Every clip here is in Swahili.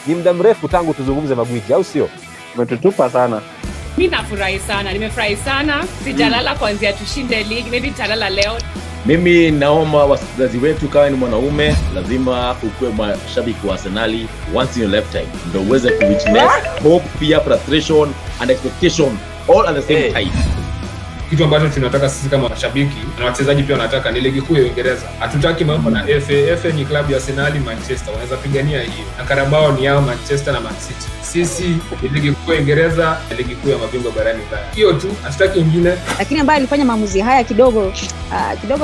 Ni muda mrefu tangu tuzungumze magwiji, au sio? Umetutupa sana. Mimi nafurahi sana, nimefurahi sana. Sijalala kuanzia tushinde league, maybe nitalala leo. Mimi naomba wasikilizaji wetu, kama ni mwanaume lazima ukuwe mashabiki wa Arsenal once in your lifetime, ndio uweze ku witness hope, fear, frustration and expectation all at the same time. Kitu ambacho tunataka sisi kama mashabiki na wachezaji pia wanataka ni ligi kuu ya Uingereza. Hatutaki mambo na FA. FA ni klabu ya Arsenal, Manchester wanaweza pigania hiyo. Na Carabao ni yao, Manchester na Man City. Sisi ni ligi kuu ya Uingereza, ligi kuu ya mabingwa barani Ulaya. Hiyo tu, hatutaki nyingine. Lakini ambaye alifanya maamuzi haya kidogo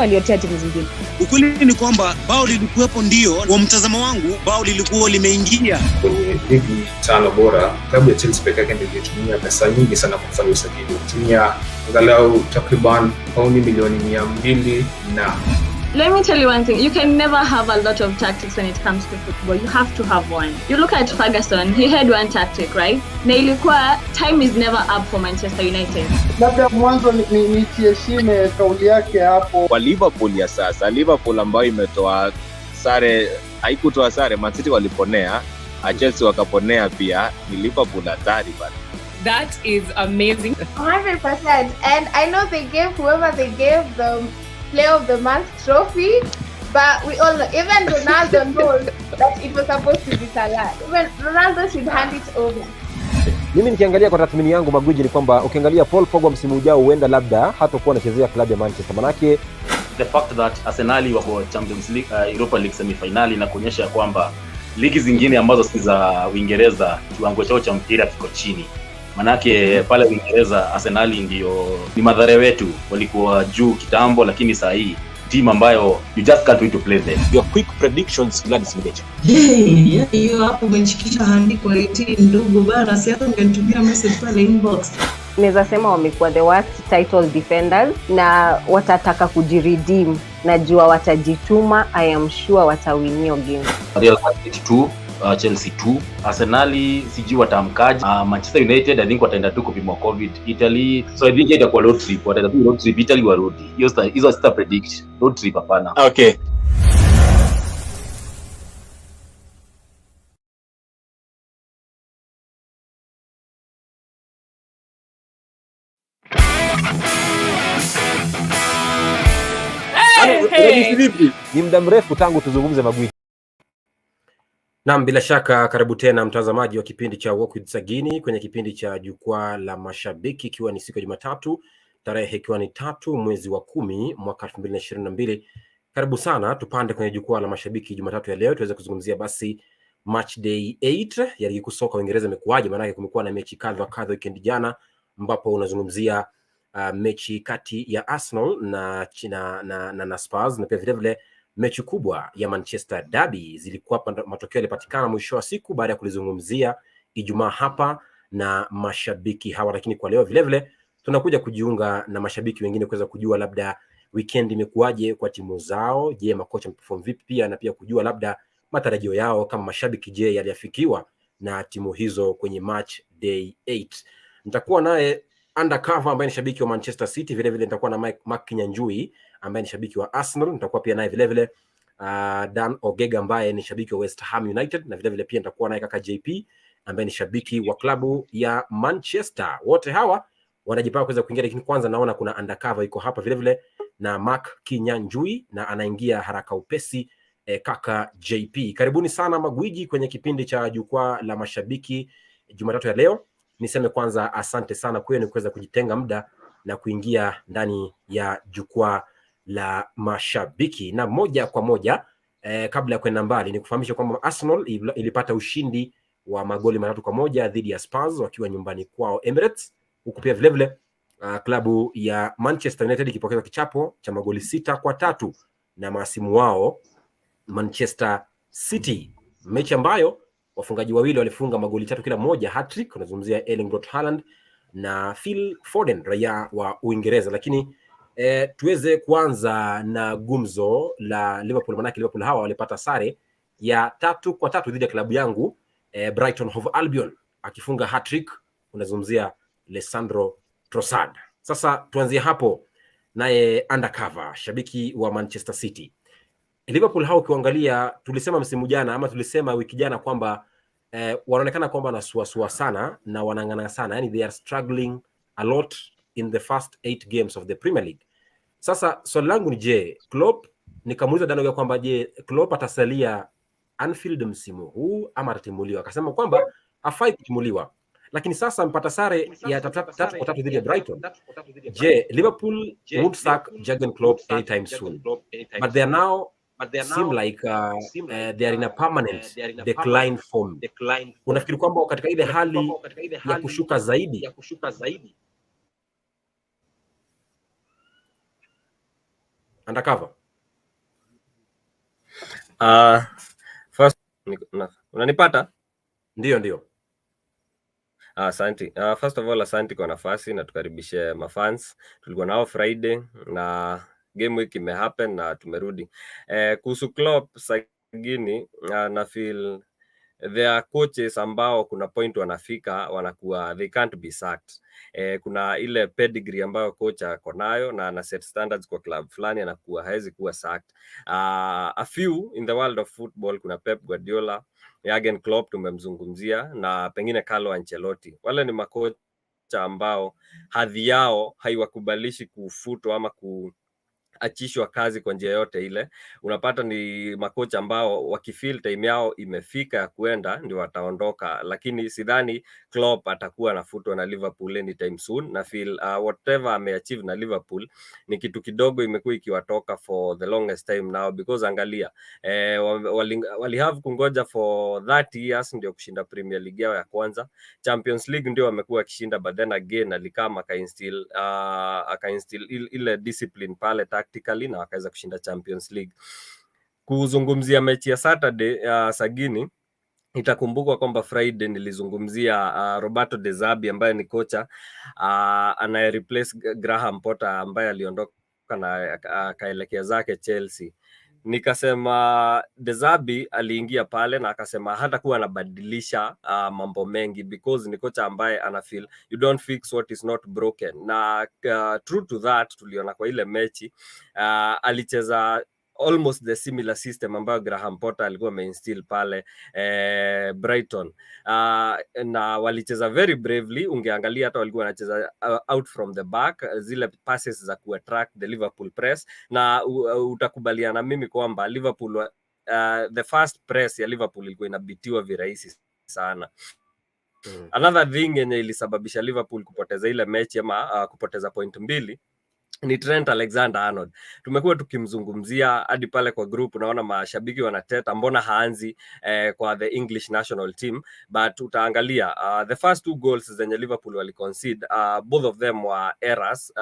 aliotea timu zingine. Ukweli ni kwamba bao lilikuwepo, ndio kwa mtazamo wangu bao lilikuwa limeingia. Kwenye ligi tano bora, klabu ya Chelsea pekee yake ndio ilitumia pesa nyingi sana kufanya usajili. Ilitumia angalau takriban pauni milioni 200 na. Let me tell you one thing, you can never have a lot of tactics when it comes to football. You have to have one. You look at Ferguson, he had one tactic, right? Na ilikuwa time is never up for Manchester United. Labda mwanzo ni heshime kauli yake hapo. Kwa Liverpool ya sasa, Liverpool ambayo imetoa sare, haikutoa sare, Man City waliponea, Chelsea wakaponea pia, ni Liverpool hatari bana. That is amazing. 100%. And I know they gave whoever they gave the Player of the Month trophy, but we all know, even Ronaldo knows that it was supposed to be Salah. Even Ronaldo should hand it over. Mimi nikiangalia kwa tathmini yangu magwiji ni kwamba ukiangalia Paul Pogba msimu ujao huenda labda hatakuwa anachezea klabu ya Manchester. Manake The fact that Arsenal wako Champions League, Europa League semi-finali na kuonyesha kwamba ligi zingine ambazo si za Uingereza kiwango chao cha mpira kiko chini. Manake pale Uingereza Arsenal ndio ni madhara wetu, walikuwa juu kitambo, lakini sasa hii team ambayo you just can't wait to play them. Your quick predictions, Gladys Mbecha. Hiyo hapo umenichikisha handiko 18 ndugu bana, si hata ungenitumia message pale inbox. Naweza sema wamekuwa the worst title defenders na watataka kujiredeem. Najua watajituma, I am sure watawinio game. Real Madrid 2, Chelsea 2, Arsenal sijui watamkaje, Manchester United I think wataenda tu kupimwa COVID, Italy so I think itakuwa road trip, wataenda tu road trip, Italy warudi. Hizo sita predict road trip hapana. Okay. Ni muda mrefu tangu tuzungumze magwiji. Naam, bila shaka karibu tena mtazamaji wa kipindi cha Walk with Sagini kwenye kipindi cha jukwaa la mashabiki, ikiwa ni siku ya Jumatatu, tarehe ikiwa ni 3 mwezi wa 10 mwaka 2022. Karibu sana tupande kwenye jukwaa la mashabiki Jumatatu ya leo tuweze kuzungumzia basi match day 8 ya ligi kuu soka Uingereza imekuaje. Maana kumekuwa na mechi kadha weekend jana, ambapo unazungumzia mechi kati ya Arsenal na Spurs, na pia vile vile mechi kubwa ya Manchester Derby. Zilikuwa matokeo yalipatikana mwisho wa siku baada ya kulizungumzia Ijumaa hapa na mashabiki hawa. Lakini kwa leo vile vile tunakuja kujiunga na mashabiki wengine kuweza kujua labda weekend imekuaje kwa timu zao. Je, makocha wameperform vipi pia, na pia kujua labda matarajio yao kama mashabiki, je yaliafikiwa na timu hizo kwenye match day 8. Nitakuwa naye Undercover ambaye ni shabiki wa Manchester City, vile vile nitakuwa na Mark Kinyanjui ambaye ni shabiki wa Arsenal, nitakuwa pia naye vile vile Dan Ogega ambaye ni shabiki wa West Ham United, na vile vile pia nitakuwa naye kaka JP ambaye ni shabiki wa klabu ya Manchester. Wote hawa wanajipanga kuweza kuingia, lakini kwanza naona kuna Undercover iko hapa vile vile na Mark Kinyanjui na anaingia haraka upesi kaka JP. Karibuni sana magwiji kwenye kipindi cha jukwaa la mashabiki Jumatatu ya leo. Niseme kwanza asante sana kwenu kuweza kujitenga muda na kuingia ndani ya jukwaa la mashabiki. Na moja kwa moja kabla ya kwenda mbali ni kufahamisha kwamba Arsenal ilipata ushindi wa magoli 3-1 dhidi ya Spurs wakiwa nyumbani kwao Emirates, huku pia vile vile klabu ya Manchester United ikipokea kichapo cha magoli 6-3 na maasimu wao Manchester City, mechi ambayo wafungaji wawili walifunga magoli 3 kila mmoja, hat-trick. Unazungumzia Erling Haaland na Phil Foden raia wa Uingereza. Lakini tuweze kuanza na gumzo la Liverpool, manake Liverpool hawa walipata sare ya 3-3 dhidi ya klabu yangu Brighton Hove Albion, akifunga hat-trick. Unazungumzia Lisandro Trossard. Sasa tuanzie hapo naye Undercover, shabiki wa Manchester City. Liverpool hao ukiangalia, tulisema msimu jana ama tulisema wiki jana kwamba wanaonekana kwamba wanasuasua sana na wanang'ana sana, yani they are struggling a lot in the first 8 games of the Premier League. Sasa swali langu ni je, Klopp, nikamuuliza Danoga kwamba je, Klopp atasalia Anfield msimu huu ama atatimuliwa? Akasema kwamba hafai kutimuliwa, lakini sasa mpata sare ya 3-3 dhidi ya Brighton. Je, Liverpool won't sack Jurgen Klopp anytime soon, but they are now seem like they are in a permanent decline form. Unafikiri kwamba katika ile hali ya kushuka zaidi? Undercover. First, unanipata? Ndio. Asante. First of all, asante kwa nafasi na tukaribishe mafans. Tulikuwa nao Friday na game week imehappen na tumerudi. Kuhusu Klopp, Sagini, na feel there are coaches ambao kuna point wanafika wanakuwa they can't be sacked. Kuna ile pedigree ambayo coach ako nayo na ana set standards kwa club fulani, anakuwa hawezi kuwa sacked. A few in the world of football, kuna Pep Guardiola, Jurgen Klopp tumemzungumzia, na pengine Carlo Ancelotti. Wale ni makocha ambao hadhi yao haiwakubalishi kufutwa ama kuachishwa kazi kwa njia yote ile. Unapata ni makocha ambao wakifeel time yao imefika ya kuenda ndio wataondoka, lakini sidhani Klopp atakuwa anafutwa na Liverpool anytime soon. Na feel whatever ameachieve na Liverpool ni kitu kidogo imekuwa ikiwatoka for the longest time now, because angalia wali have kungoja for 30 years ndio kushinda Premier League yao ya kwanza. Champions League ndio wamekuwa kishinda, but then again alikama akainstill ile discipline pale tactically na wakaweza kushinda Champions League. Kuzungumzia mechi ya Saturday Sagini, itakumbukwa kwamba Friday nilizungumzia Roberto De Zerbi ambaye ni kocha anaye replace Graham Potter ambaye aliondoka na akaelekea zake Chelsea. Nikasema De Zerbi aliingia pale na akasema hata kuwa anabadilisha mambo mengi, because ni kocha ambaye ana feel you don't fix what is not broken. Na true to that, tuliona kwa ile mechi alicheza almost the similar system ambayo Graham Potter alikuwa ameinstill pale Brighton, na walicheza very bravely. Ungeangalia hata walikuwa wanacheza out from the back, zile passes za kuattract the Liverpool press, na utakubaliana mimi kwamba Liverpool the first press ya Liverpool ilikuwa inabitiwa virahisi sana. Another thing yenye ilisababisha Liverpool kupoteza ile mechi ama kupoteza point 2 ni Trent Alexander-Arnold. Tumekuwa tukimzungumzia hadi pale kwa group, naona mashabiki wanateta mbona haanzi kwa the English national team, but utaangalia the first 2 goals zenye Liverpool wali concede, both of them were errors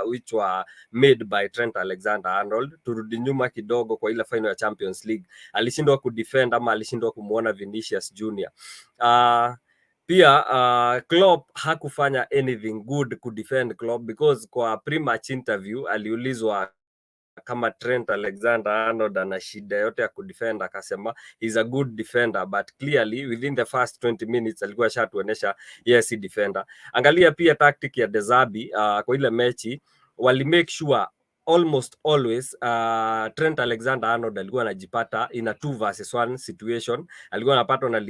which were made by Trent Alexander-Arnold. Turudi nyuma kidogo, kwa ile final ya Champions League alishindwa kudefend ama alishindwa kumuona Vinicius Junior. Pia Klopp hakufanya anything good kudefend Klopp, because kwa pre-match interview aliulizwa kama Trent Alexander-Arnold ana shida yote ya kudefend, akasema he's a good defender, but clearly within the first 20 minutes alikuwa ashatuonesha yes, defender. Angalia pia tactic ya De Zerbi kwa ile mechi, wali make sure almost always Trent Alexander-Arnold alikuwa anajipata in a 2 versus 1 situation. Alikuwa anapatwa na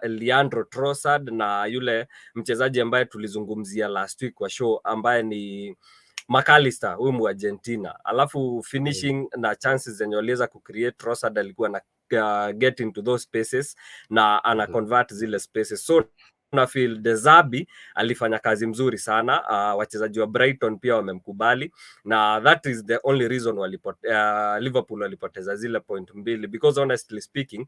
Leandro Trossard na yule mchezaji ambaye tulizungumzia last week kwa show ambaye ni McAllister, huyu Argentina. Alafu finishing na chances zenye waliweza kucreate, Trossard alikuwa na get into those spaces na ana convert zile spaces. So na feel De Zerbi alifanya kazi mzuri sana. Wachezaji wa Brighton pia wamemkubali, na that is the only reason Liverpool walipoteza zile point 2, because honestly speaking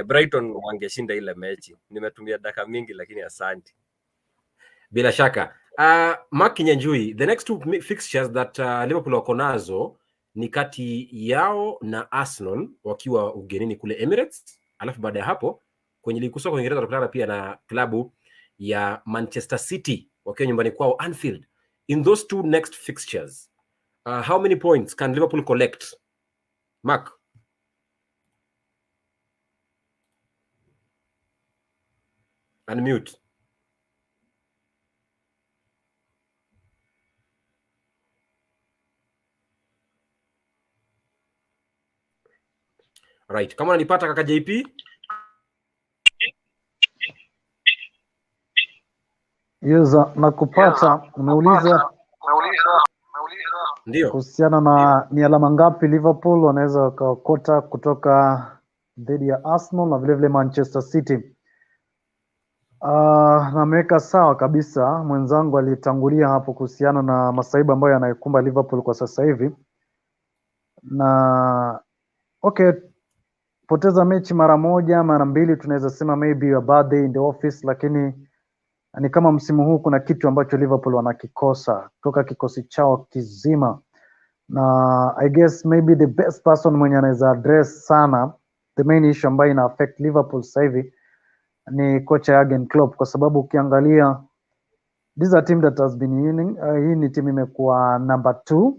Brighton wangeshinda ile mechi. Nimetumia dakika mingi lakini asante. Bila shaka Mark Nyanjui, the next 2 fixtures that Liverpool wako nazo ni kati yao na Arsenal wakiwa ugenini kule Emirates, alafu baada ya hapo kwenye ligi kuu soka Uingereza watakutana pia na klabu ya Manchester City wakiwa nyumbani kwao Anfield. In those 2 next fixtures, how many points can Liverpool collect? Mark. Unmute. Right. Kama unanipata kaka JP? Yes, nakupata. Umeuliza Ndio. kuhusiana na ni alama ngapi Liverpool wanaweza wakaokota kutoka dhidi ya Arsenal na vile vile Manchester City. Nameweka sawa kabisa mwenzangu aliyetangulia hapo kuhusiana na masaibu ambayo yanayokumba Liverpool kwa sasa hivi. Na okay, poteza mechi mara moja mara mbili tunaweza sema maybe a bad day in the office, lakini ni kama msimu huu kuna kitu ambacho Liverpool wanakikosa toka kikosi chao kizima, na I guess maybe the best person mwenye anaweza address sana the main issue ambayo ina affect Liverpool sasa hivi ni kocha Jurgen Klopp, kwa sababu ukiangalia this is a team that has been winning. Hii ni timu imekuwa number 2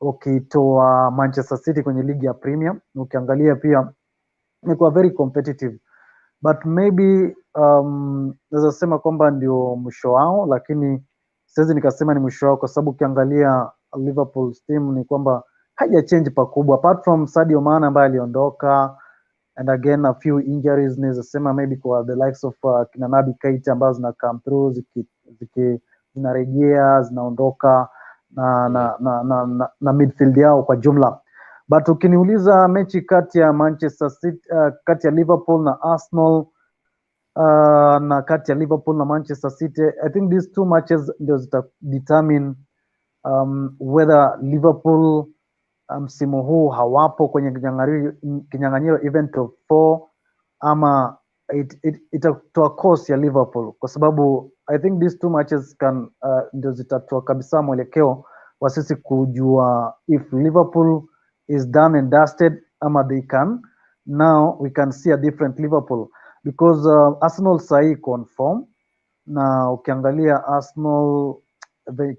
ukitoa Manchester City kwenye ligi ya Premier. Ukiangalia pia imekuwa very competitive, but maybe naweza sema kwamba ndio mwisho wao, lakini siwezi nikasema ni mwisho wao kwa sababu ukiangalia Liverpool team ni kwamba haja change pakubwa apart from Sadio Mane ambaye aliondoka and again a few injuries. Naweza sema maybe kwa the likes of kina Naby Keita ambazo zina come through zinarejea zinaondoka na midfield yao kwa jumla. But ukiniuliza mechi kati ya Manchester City kati ya Liverpool na Arsenal na kati ya Liverpool na Manchester City, I think these two matches ndio zita determine whether Liverpool msimu huu hawapo kwenye kinyang'anyiro even top 4 ama itatoa course ya Liverpool, kwa sababu I think these two matches can ndio zitatoa kabisa mwelekeo wa sisi kujua if Liverpool is done and dusted ama they can now we can see a different Liverpool, because Arsenal sahi confirm, na ukiangalia Arsenal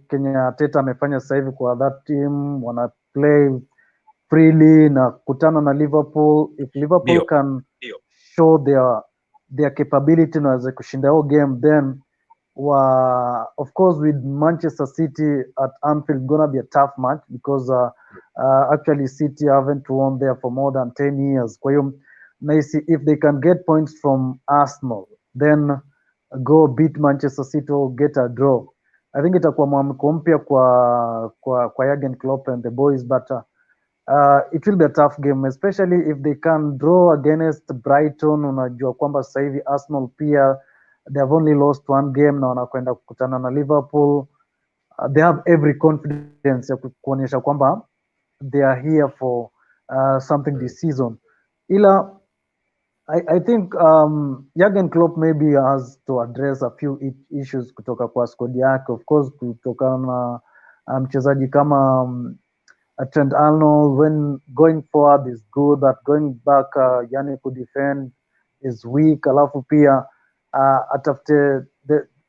Kenya Arteta amefanya sasa hivi kwa that team wana play freely na kutana na Liverpool. If Liverpool can show their capability na waweze kushinda hiyo game, then of course with Manchester City at Anfield gonna be a tough match because actually City haven't won there for more than 10 years. Kwa hiyo naisi if they can get points from Arsenal then go beat Manchester City or get a draw, I think itakuwa mwamko mpya kwa Jurgen Klopp and the boys, but it will be a tough game especially if they can draw against Brighton. Unajua kwamba sasa hivi Arsenal pia they have only lost one game na wanakwenda kukutana na Liverpool. They have every confidence ya kuonyesha kwamba they are here for something this season. Ila I think Jurgen Klopp maybe has to address a few issues kutoka kwa squad yake, of course kutokana na mchezaji kama Trent Arnold when going forward is good, but going back yani could defend is weak. Alafu pia atafute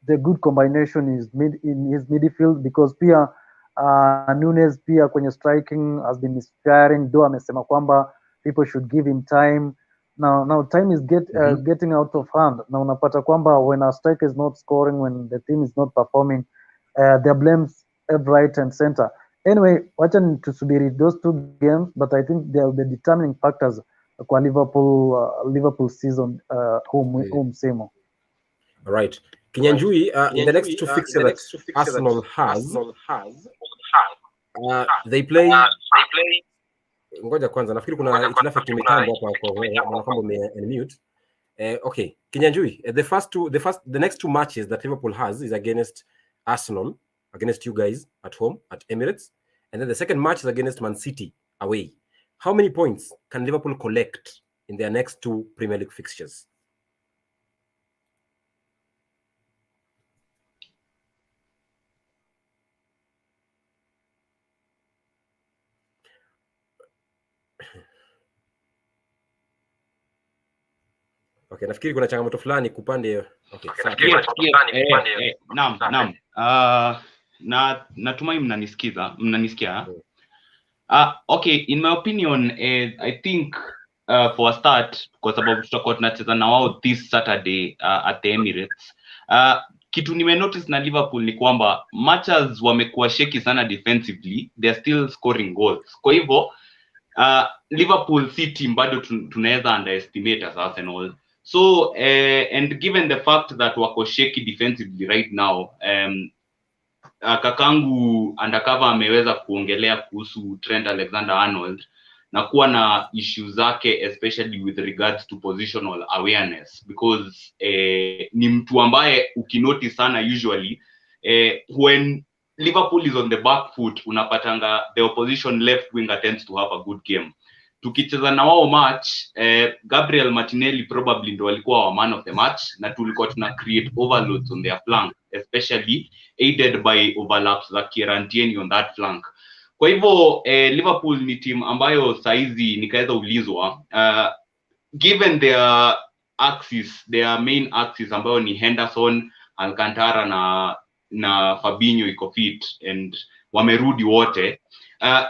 the good combination is in his midfield, because pia Nunes pia kwenye striking has been misfiring, though amesema kwamba people should give him time. Now time is getting out of hand. Na unapata kwamba when a striker is not scoring, when the team is not performing, they blames left, right and center. Anyway, wacha tusubiri those two games, but I think they are the determining factors kwa Liverpool season huu msimu. All right. Kinyanjui, in the next two fixtures that Arsenal has, they play. Ngoja kwanza, nafikiri kuna itilafu kimetambo hapa kwa kwamba ume-unmute. Okay, Kinyanjui, the next two matches that Liverpool has is against Arsenal, against you guys at home at Emirates, and then the second match is against Man City away. How many points can Liverpool collect in their next two Premier League fixtures? Okay, nafikiri kuna changamoto fulani kupande. Okay, naam. Natumai mnanisikia. Okay, in my opinion, I think for a start, kwa sababu tutakuwa tunacheza na wao this Saturday at the Emirates. Kitu nimenotice na Liverpool ni kwamba matches wamekuwa shaky sana defensively, they are still scoring goals. Kwa hivyo Liverpool si team bado tunaweza underestimate as Arsenal. So and given the fact that wako shaky defensively right now, kakangu undercover ameweza kuongelea kuhusu Trent Alexander-Arnold na kuwa na issues zake, especially with regards to positional awareness, because ni mtu ambaye ukinotice sana usually when Liverpool is on the back foot unapatanga the opposition left winger tends to have a good game. Tukicheza na wao match, Gabriel Martinelli probably ndo alikuwa wa man of the match, na tulikuwa tuna create overloads on their flank, especially aided by overlaps za Kieran Tierney on that flank. Kwa hivyo Liverpool ni team ambayo saizi nikaweza ulizwa, given their axis, their main axis ambayo ni Henderson, Alcantara na Fabinho iko fit and wamerudi wote,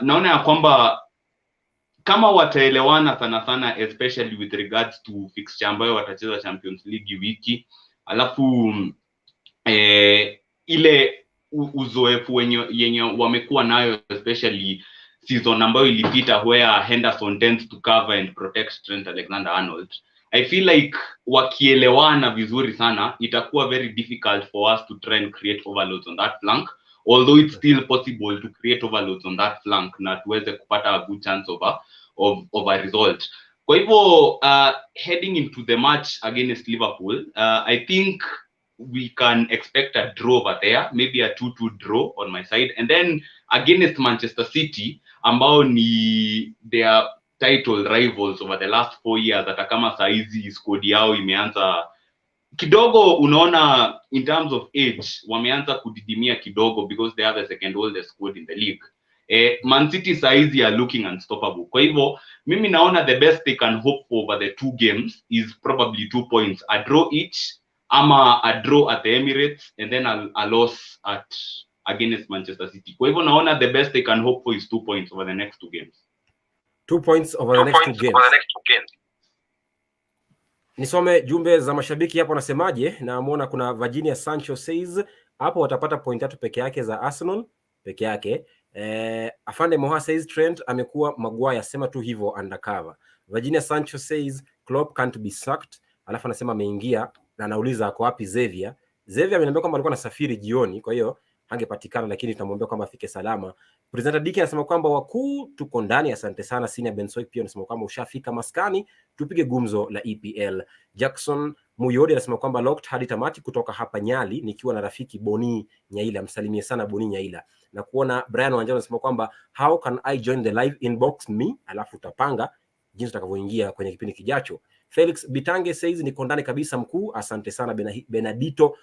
naona ya kwamba kama wataelewana sana especially with regards to fixture ambayo watacheza Champions League wiki, alafu ile uzoefu yenye wamekuwa nayo especially season ambayo ilipita where Henderson tends to cover and protect Trent Alexander-Arnold, I feel like wakielewana vizuri sana itakuwa very difficult for us to try and create overloads on that flank, although it's still possible to create overloads on that flank na tuweze kupata a good chance of a result. Kwa hivyo heading into the match against Liverpool, I think we can expect a draw over there, maybe a 2-2 draw on my side, and then against Manchester City ambao ni their title rivals over the last 4 years, hata kama saizi squad yao imeanza kidogo, unaona in terms of age wameanza kudidimia kidogo because they have the second oldest squad in the league. Man City saizi are looking unstoppable. Kwa hivyo mimi naona the best they can hope for over the 2 games is probably 2 points, a draw each ama a draw at the Emirates and then a loss against Manchester City. Kwa hivyo naona the best they can hope for is 2 points over the next 2 games. 2 points over the next 2 games. Nisome jumbe za mashabiki hapo nasemaje. Namuona kuna Virginia Sancho says hapo watapata point 3 peke yake za Arsenal peke yake. Afande Moha says Trent amekuwa Maguire, sema tu hivyo undercover. Virginia Sancho says Klopp can't be sacked. Alafu anasema ameingia na anauliza ako wapi Xavier. Xavier ameniambia kwamba alikuwa anasafiri jioni, kwa hiyo hangepatikana, lakini tunamwambia kwamba afike salama. Presenter Diki anasema kwamba wakuu tuko ndani, asante sana. Senior Bensoy pia anasema kwamba ushafika maskani, tupige gumzo la EPL. Jackson Muyodi anasema kwamba locked hadi tamati kutoka hapa Nyali nikiwa na rafiki Boni Nyaila, msalimie sana Boni Nyaila. Na kuona Brian Wanjao anasema kwamba how can I join the live inbox me, alafu utapanga jinsi utakavyoingia kwenye kipindi kijacho. Felix Bitange says niko ndani kabisa mkuu, asante sana. Benedito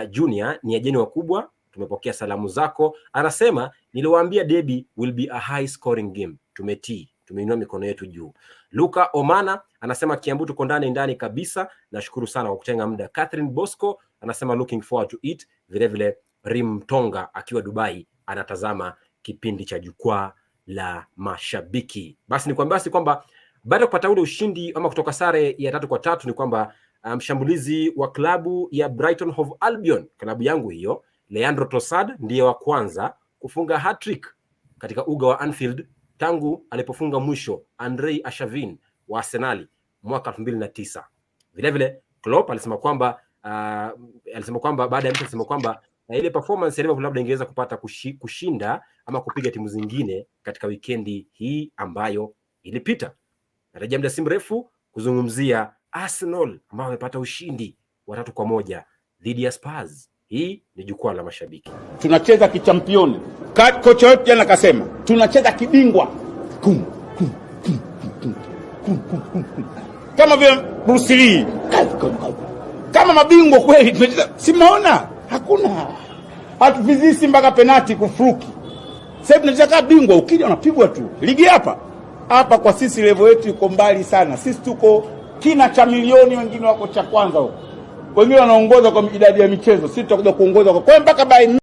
Junior ni ajeni wakubwa, tumepokea salamu zako. Anasema niliwaambia derby will be a high scoring game, tumetii, tumeinua mikono yetu juu. Luka Omana anasema Kiambu tuko ndani kabisa, nashukuru sana kwa kutenga muda. Catherine Bosco anasema looking forward to it. Vile vile Rim Tonga akiwa Dubai anatazama kipindi cha jukwaa la mashabiki. Basi ni kwamba baada ya kupata ule ushindi ama kutoka sare ya 3-3 ni kwamba mshambulizi wa klabu ya Brighton Hove Albion, klabu yangu hiyo, Leandro Trossard ndiye wa kwanza kufunga hat-trick katika uga wa Anfield tangu alipofunga mwisho Andrei Arshavin wa Arsenal mwaka 2009. Vile vile Klopp alisema kwamba baada ya alisema kwamba ile performance ya Liverpool labda ingeweza kupata kushinda ama kupiga timu zingine katika wikendi hii ambayo ilipita. Narejea muda si mrefu kuzungumzia Arsenal ambao wamepata ushindi wa 3-1 dhidi ya Spurs. Hii ni jukwaa la mashabiki. Tunacheza kichampioni. Kocha wetu jana akasema tunacheza kibingwa. Kama vile Bruce Lee. Kama mabingwa kweli tunacheza. Simaona hakuna. Hatuvizisi mpaka penalti kufuruki. Sasa tunacheza kama bingwa, ukija unapigwa tu. Ligi hapa kwa sisi level yetu iko mbali sana. Sisi tuko kina cha milioni, wengine wako cha kwanza huko. Wengine wanaongoza kwa idadi ya michezo, sisi tutakuja kuongoza kwa mpaka by.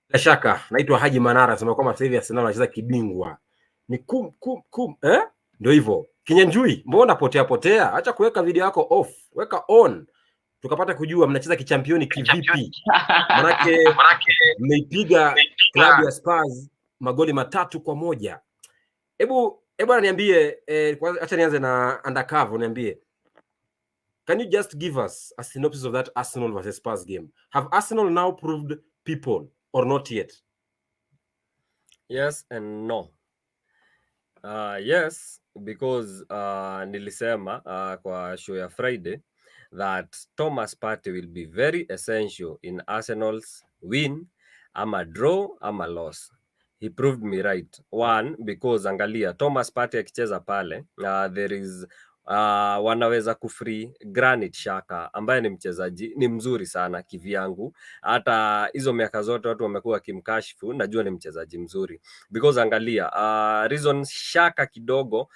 La shaka, naitwa Haji Manara, anasema kwamba sasa hivi Arsenal anacheza kibingwa. Ni ndio hivyo. Kinyanjui, mbona potea? Acha kuweka video yako off, weka on. Tukapata kujua mnacheza kichampioni kivipi. Manake mmeipiga klabu ya Spurs magoli 3-1. Hebu niambie kwanza, acha nianze na undercover, niambie, can you just give us a synopsis of that Arsenal versus Spurs game? Have Arsenal now proved people or not yet? Yes and no. Yes, because nilisema kwa show ya Friday that Thomas Partey will be very essential in Arsenal's win, ama draw ama loss. He proved me right. One, because angalia Thomas Partey akicheza pale, there is wanaweza kufree Granit Xhaka ambaye ni mchezaji, ni mzuri sana kivyangu. Hata hizo miaka zote watu wamekuwa wakimkashifu, najua ni mchezaji mzuri. Because angalia reason Xhaka kidogo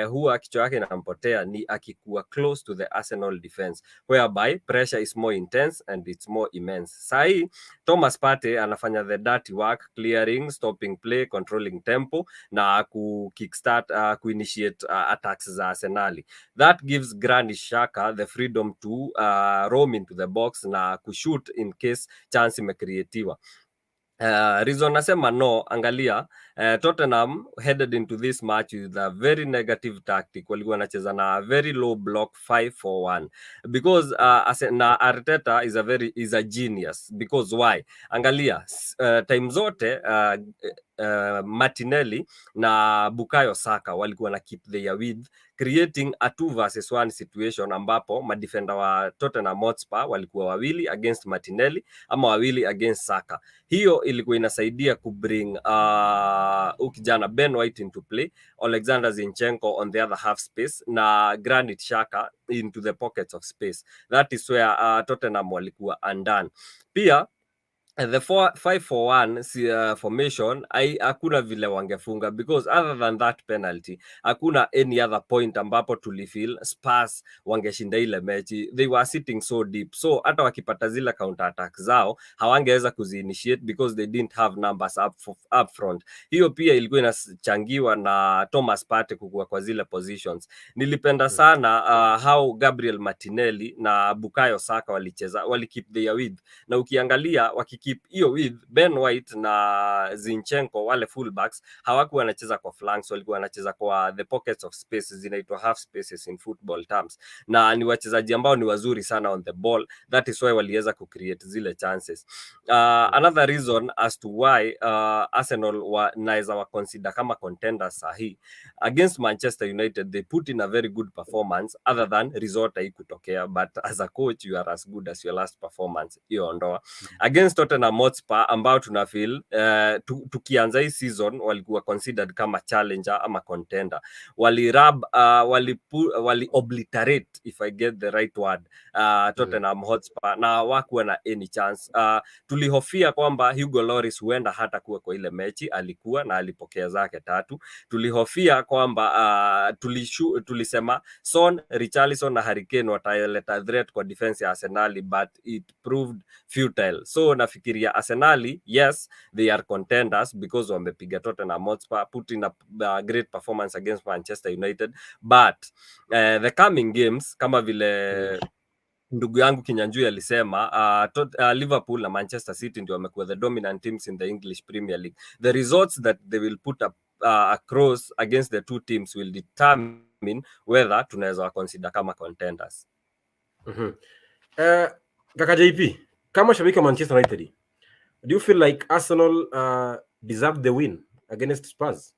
huwa kichwa yake inampotea ni akikuwa close to the Arsenal defense, whereby pressure is more intense and it's more immense. Sahi Thomas Partey anafanya the dirty work, clearing, stopping play, controlling tempo na ku kickstart kuinitiate attacks za Arsenal. That gives Granit Xhaka the freedom to roam into the box na kushoot in case chance imecreatiwa. Reason nasema no, angalia Tottenham headed into this match with a very negative tactic. Walikuwa wanacheza na very low block 5-4-1 because na Arteta is a genius. Because why? Angalia time zote Martinelli na Bukayo Saka walikuwa na keep their width, creating a 2 versus 1 situation ambapo madefender wa Tottenham Hotspur walikuwa wawili against Martinelli ama wawili against Saka. Hiyo ilikuwa inasaidia kubring kijana Ben White into play, Alexander Zinchenko on the other half space na Granit Xhaka into the pockets of space. That is where Tottenham walikuwa undone. Pia the 5-4-1 formation hakuna vile wangefunga, because other than that penalty hakuna any other point ambapo tulifeel Spurs wangeshinda ile mechi. They were sitting so deep, so hata wakipata zile counter attack zao hawangeweza kuziinitiate because they didn't have numbers up front. Hiyo pia ilikuwa inachangiwa na Thomas Partey kukua kwa zile positions. Nilipenda sana how Gabriel Martinelli na Bukayo Saka walikeep their width, na ukiangalia wakikeep hiyo with Ben White na Zinchenko, wale fullbacks hawakuwa wanacheza kwa flanks, walikuwa wanacheza kwa the pockets of spaces, zinaitwa half spaces in football terms, na ni wachezaji ambao ni wazuri sana on the ball. That is why waliweza kucreate zile chances. Another reason as to why Arsenal wanaweza wa consider kama contenders sahi against Manchester United, they put in a very good performance, other than result haikutokea, but as a coach you are as good as your last performance. Hiyo ondoa. Against Tottenham Hotspur ambao tuna feel tukianza hii season walikuwa considered kama challenger ama contender, wali obliterate, if I get the right word, Tottenham Hotspur na hawakuwa na any chance. Tulihofia kwamba Hugo Lloris huenda hata kuwa kwa ile mechi, alikuwa na alipokea zake 3. Tulihofia kwamba tulisema Son, Richarlison na Harry Kane wataleta threat kwa defense ya Arsenal, but it proved futile. So nafikiria Arsenal, yes they are contenders because wamepiga Tottenham Hotspur, put in a great performance against Manchester United, but the coming games kama vile ndugu yangu Kinyanjui alisema Liverpool na Manchester City ndio wamekuwa the dominant teams in the English Premier League. The results that they will put up across against the two teams will determine whether tunaweza consider kama contenders. Kaka JP, kama shabiki wa Manchester United, do you feel like Arsenal deserved the win against Spurs?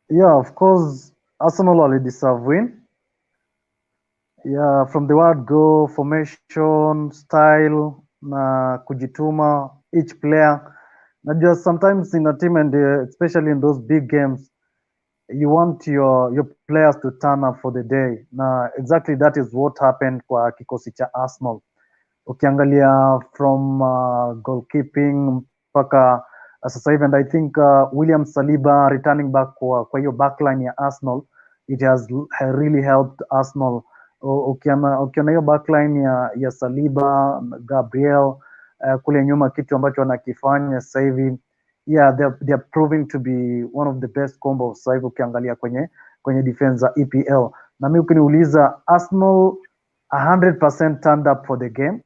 Yeah, of course, Arsenal will deserve win. Yeah, from the word go, formation, style, na kujituma, each player. Not just sometimes in a team, and especially in those big games, you want your players to turn up for the day. Na exactly that is what happened kwa kikosi cha Arsenal. Ukiangalia from goalkeeping mpaka sasa hivi, and I think William Saliba returning back kwa hiyo backline ya Arsenal, it has really helped Arsenal. Ukiona hiyo backline ya Saliba, Gabriel kule nyuma, kitu ambacho wanakifanya sasa hivi, yeah, they are proving to be one of the best combos sasa hivi ukiangalia kwenye defense za EPL. Na mimi ukiniuliza, Arsenal 100% turned up for the game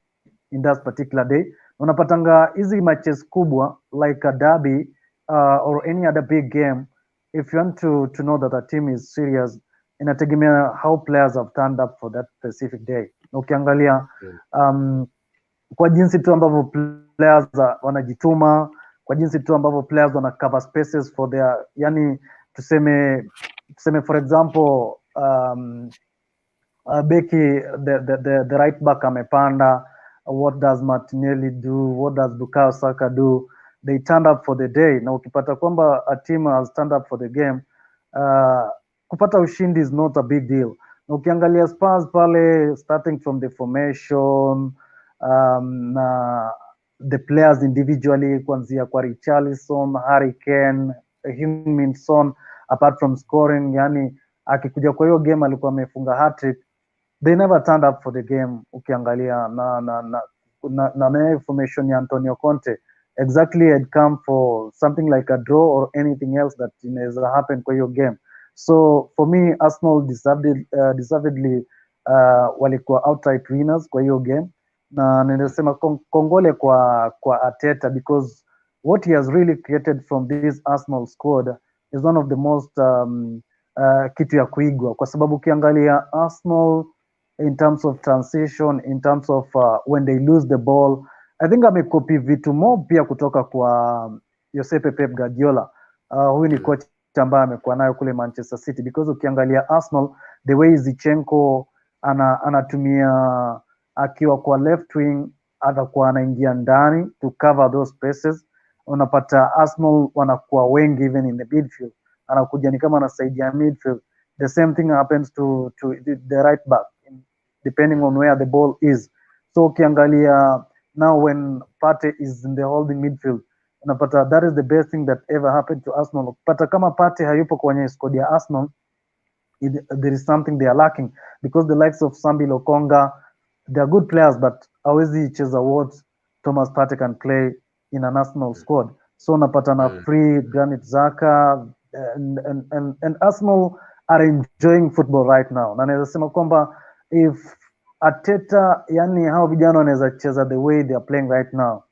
in that particular day, Unapatanga hizi matches kubwa like a derby or any other big game, if you want to know that a team is serious, inategemea how players have turned up for that specific day. Ukiangalia kwa jinsi tu ambavyo players wanajituma, kwa jinsi tu ambavyo players wana cover spaces for their, yani tuseme for example beki the right back amepanda, what does Martinelli do, what does Bukayo Saka do? They turned up for the day. Na ukipata kwamba a team has turned up for the game, kupata ushindi is not a big deal. Na ukiangalia Spurs pale, starting from the formation, na the players individually, kuanzia kwa Richarlison, Harry Kane, Heung-min Son, apart from scoring, yani akikuja kwa hiyo game alikuwa amefunga hat-trick. They never turned up for the game. Ukiangalia na formation ya Antonio Conte, exactly had come for something like a draw or anything else that inaweza happen kwa hiyo game. So for me, Arsenal deservedly walikuwa outright winners kwa hiyo game, na ninasema kongole kwa Arteta, because what he has really created from this Arsenal squad is one of the most kitu ya kuigwa, kwa sababu ukiangalia Arsenal in terms of transition, in terms of when they lose the ball, I think amekopi vitu more pia kutoka kwa Josepe Pep Guardiola. Huyu ni coach ambaye amekuwa nayo kule Manchester City, because ukiangalia Arsenal, the way Zinchenko anatumia akiwa kwa left wing, atakuwa anaingia ndani to cover those spaces. Unapata Arsenal wanakuwa wengi even in the midfield, anakuja ni kama anasaidia midfield. The same thing happens to the right back, depending on where the ball is. So ukiangalia now when Partey is in the holding midfield, unapata that is the best thing that ever happened to Arsenal. Ukipata kama Partey hayupo kwenye squad ya Arsenal, there is something they are lacking, because the likes of Sambi Lokonga, they are good players, but hawezi cheza what Thomas Partey can play in an Arsenal squad. So unapata na free Granit Xhaka, and Arsenal are enjoying football right now. Na naweza sema kwamba if Arteta, yani hao vijana wanaweza cheza the way they are playing right now,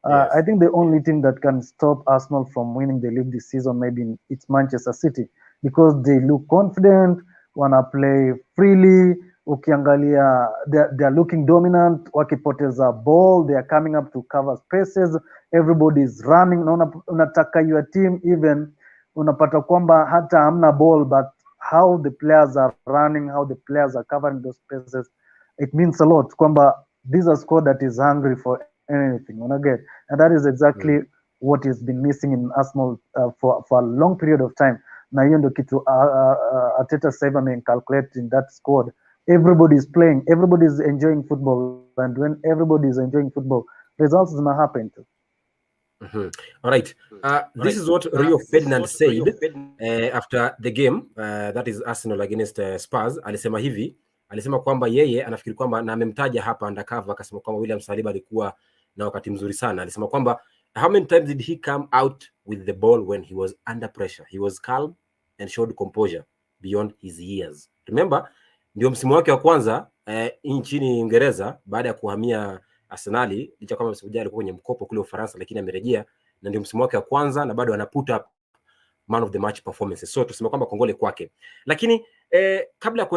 I think the only thing that can stop Arsenal from winning the league this season maybe it's Manchester City, because they look confident, wana play freely. Ukiangalia they are looking dominant, wakipoteza ball they are coming up to cover spaces, everybody is running. Na unataka your team, even unapata kwamba hata hamna ball, but how the players are running, how the players are covering those spaces, it means a lot kwamba this is a squad that is hungry for anything, get, and that is exactly what has been missing in Arsenal for a long period of time. Na hiyo ndio kitu Arteta sasa amecalculate in that squad. Everybody is playing, everybody is enjoying football, and when everybody is enjoying football, results is gonna happen too. All right. This is what Rio Ferdinand said after the game, that is Arsenal against Spurs. Alisema hivi, alisema kwamba yeye anafikiri kwamba, na amemtaja hapa undercover, akasema kwamba William Saliba alikuwa na wakati mzuri sana. Alisema kwamba how many times did he come out with the ball when he was under pressure? He was calm and showed composure beyond his years. Remember, ndio msimu wake wa kwanza nchini Uingereza baada ya kuhamia Arsenali, licha kama msimu alikuwa kwenye mkopo kule Ufaransa, lakini amerejea na ndio msimu wake wa kwanza na bado anaputa man of the match performances. So tuseme kwamba kongole kwake. Lakini kabla ya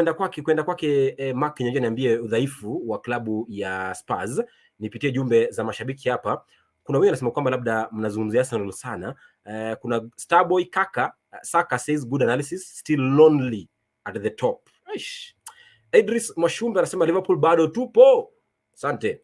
kwenda kwake Mark Kinyoje, niambie udhaifu wa klabu ya Spurs. Nipitie jumbe za mashabiki hapa. Kuna wewe anasema kwamba labda mnazungumzia Arsenal sana. Kuna Starboy Kaka Saka says good analysis, still lonely at the top. Aish. Idris Mashumbe anasema Liverpool bado tupo. Asante.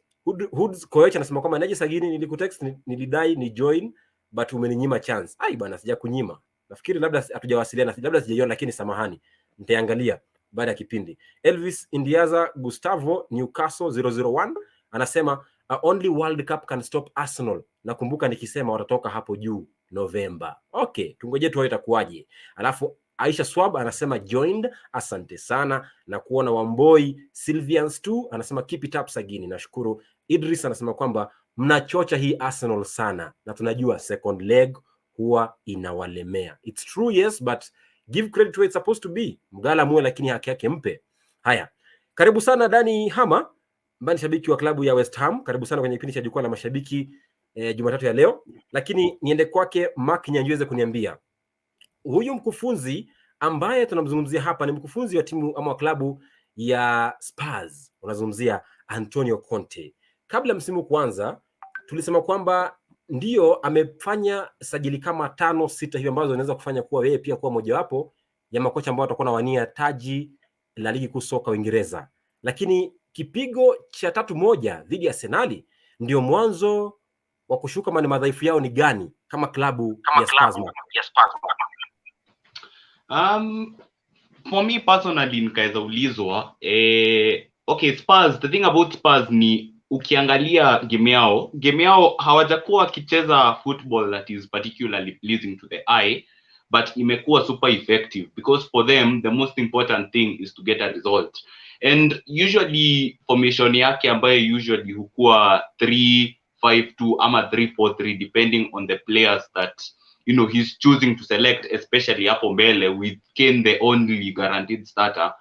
Hoods Koech anasema kwamba naje Sagini, nilikutext nilidai ni join but umeninyima chance. Ai bana, sija kunyima. Nafikiri labda hatujawasiliana, labda sijaiona, lakini samahani. Nitaangalia baada ya kipindi. Elvis Indiaza Gustavo Newcastle 001 anasema only World Cup can stop Arsenal. Nakumbuka nikisema watatoka hapo juu November. Okay, tungoje tu itakuwaje. Alafu Aisha Swab anasema joined, asante sana na kuona. Wamboi Sylvians 2 anasema keep it up Sagini, nashukuru. Idris anasema kwamba mnachocha hii Arsenal sana na tunajua second leg huwa inawalemea. It's true, yes, but give credit where it's supposed to be. Mgala muwe lakini haki yake mpe. Haya, karibu sana Dani Hama. ambaye ni shabiki wa klabu ya West Ham. Karibu sana kwenye kipindi cha jukwaa la mashabiki Jumatatu ya leo. Lakini niende kwake Mark Nyanjweze kuniambia huyu mkufunzi ambaye tunamzungumzia hapa ni mkufunzi wa timu ama wa klabu ya Spurs. Unazungumzia Antonio Conte. Kabla msimu kuanza tulisema kwamba ndio amefanya sajili kama 5-6 hivi ambazo zinaweza kufanya kuwa yeye pia kuwa mojawapo ya makocha ambao watakuwa nawania taji la ligi kuu soka Uingereza. Lakini kipigo cha 3-1 dhidi ya Arsenal ndio mwanzo wa kushuka. Mani madhaifu yao ni gani kama klabu ya Spurs? For me personally, nikaweza ulizwa okay, Spurs, the thing about Spurs ni ukiangalia game yao hawajakuwa wakicheza football that is particularly pleasing to the eye, but imekuwa super effective because for them the most important thing is to get a result. And usually formation yake ambayo usually hukua 3-5-2 ama 3-4-3 depending on the players that he's choosing to select, especially hapo mbele with Kane the only guaranteed starter.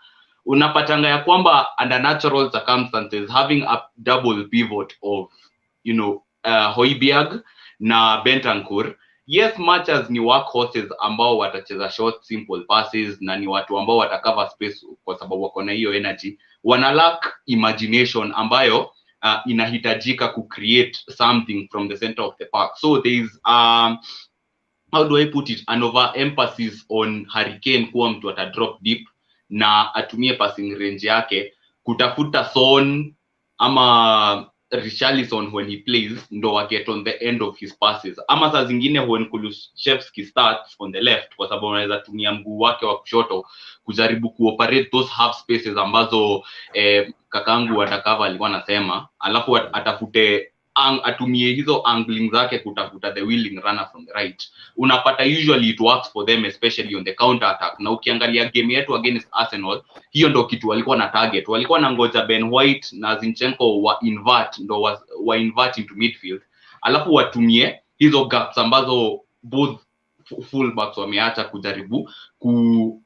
Unapatanga ya kwamba under natural circumstances having a double pivot of Højbjerg na Bentancur, yes, much as ni workhorses ambao watacheza short simple passes na ni watu ambao watacover space kwa sababu wako na hiyo energy, wana lack imagination ambayo inahitajika ku create something from the center of the park. So there is how do I put it, an overemphasis on Harry Kane kuwa mtu ata drop deep na atumie passing range yake kutafuta Son ama Richarlison when he plays ndo wa get on the end of his passes, ama saa zingine when Kulusevski starts on the left kwa sababu anaweza tumia mguu wake wa kushoto kujaribu kuoperate those half spaces ambazo kakangu watakava alikuwa anasema, alafu atafute atumie hizo angling zake kutafuta the willing runner from the right. Unapata usually it works for them, especially on the counter attack. Na ukiangalia game yetu against Arsenal, hiyo ndo kitu walikuwa na target. Walikuwa na ngoja Ben White na Zinchenko wa invert into midfield, alafu watumie hizo gaps ambazo both fullbacks wameacha kujaribu ku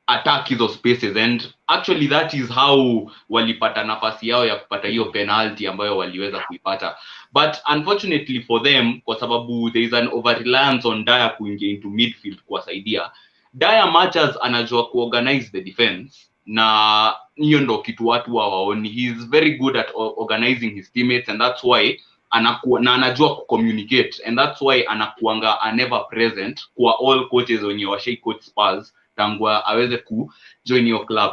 attack hizo spaces, and actually that is how walipata nafasi yao ya kupata hiyo penalty ambayo waliweza kuipata. But unfortunately for them, kwa sababu there is an over reliance on Dyer kuingia into midfield kuwasaidia, Dyer matches anajua kuorganize the defense, na hiyo ndo kitu watu hawaoni. He is very good at organizing his teammates, and that's why anajua kucommunicate, and that's why anakuanga never present kwa all coaches wenye washai coach Spurs tangu aweze ku join your club.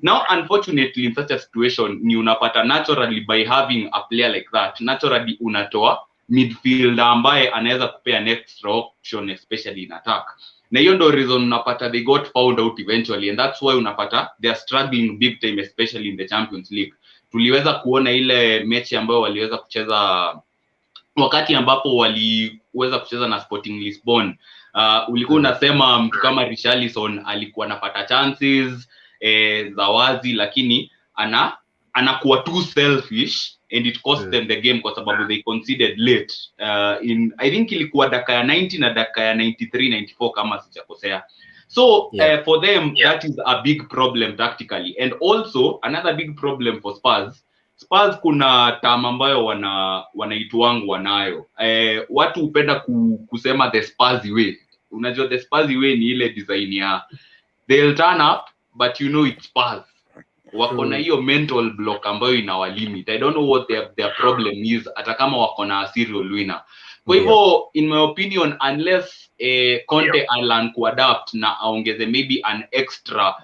Now unfortunately in such a situation ni unapata naturally by having a player like that, naturally unatoa midfielder ambaye anaweza kupea an extra option especially in attack. Na hiyo ndo reason unapata they got found out eventually, and that's why unapata they are struggling big time, especially in the Champions League. Tuliweza kuona ile mechi ambayo waliweza kucheza wakati ambapo waliweza kucheza na Sporting Lisbon. Ulikuwa unasema mtu kama Richarlison alikuwa anapata chances za wazi, lakini anakuwa too selfish and it cost them the game kwa sababu they conceded late in I think ilikuwa dakika ya 90 na dakika ya 93-94 kama sijakosea. So for them that is a big problem tactically, and also another big problem for Spurs kuna term ambayo wanaitwangu wanayo. Watu hupenda kusema the Spurs way. Unajua the Spurs way ni ile design ya they'll turn up but it's Spurs. Wako na hiyo mental block ambayo inawalimit. I don't know what their problem is, hata kama wako na serial winner. Kwa hivyo in my opinion, unless Conte learn kuadapt na aongeze maybe an extra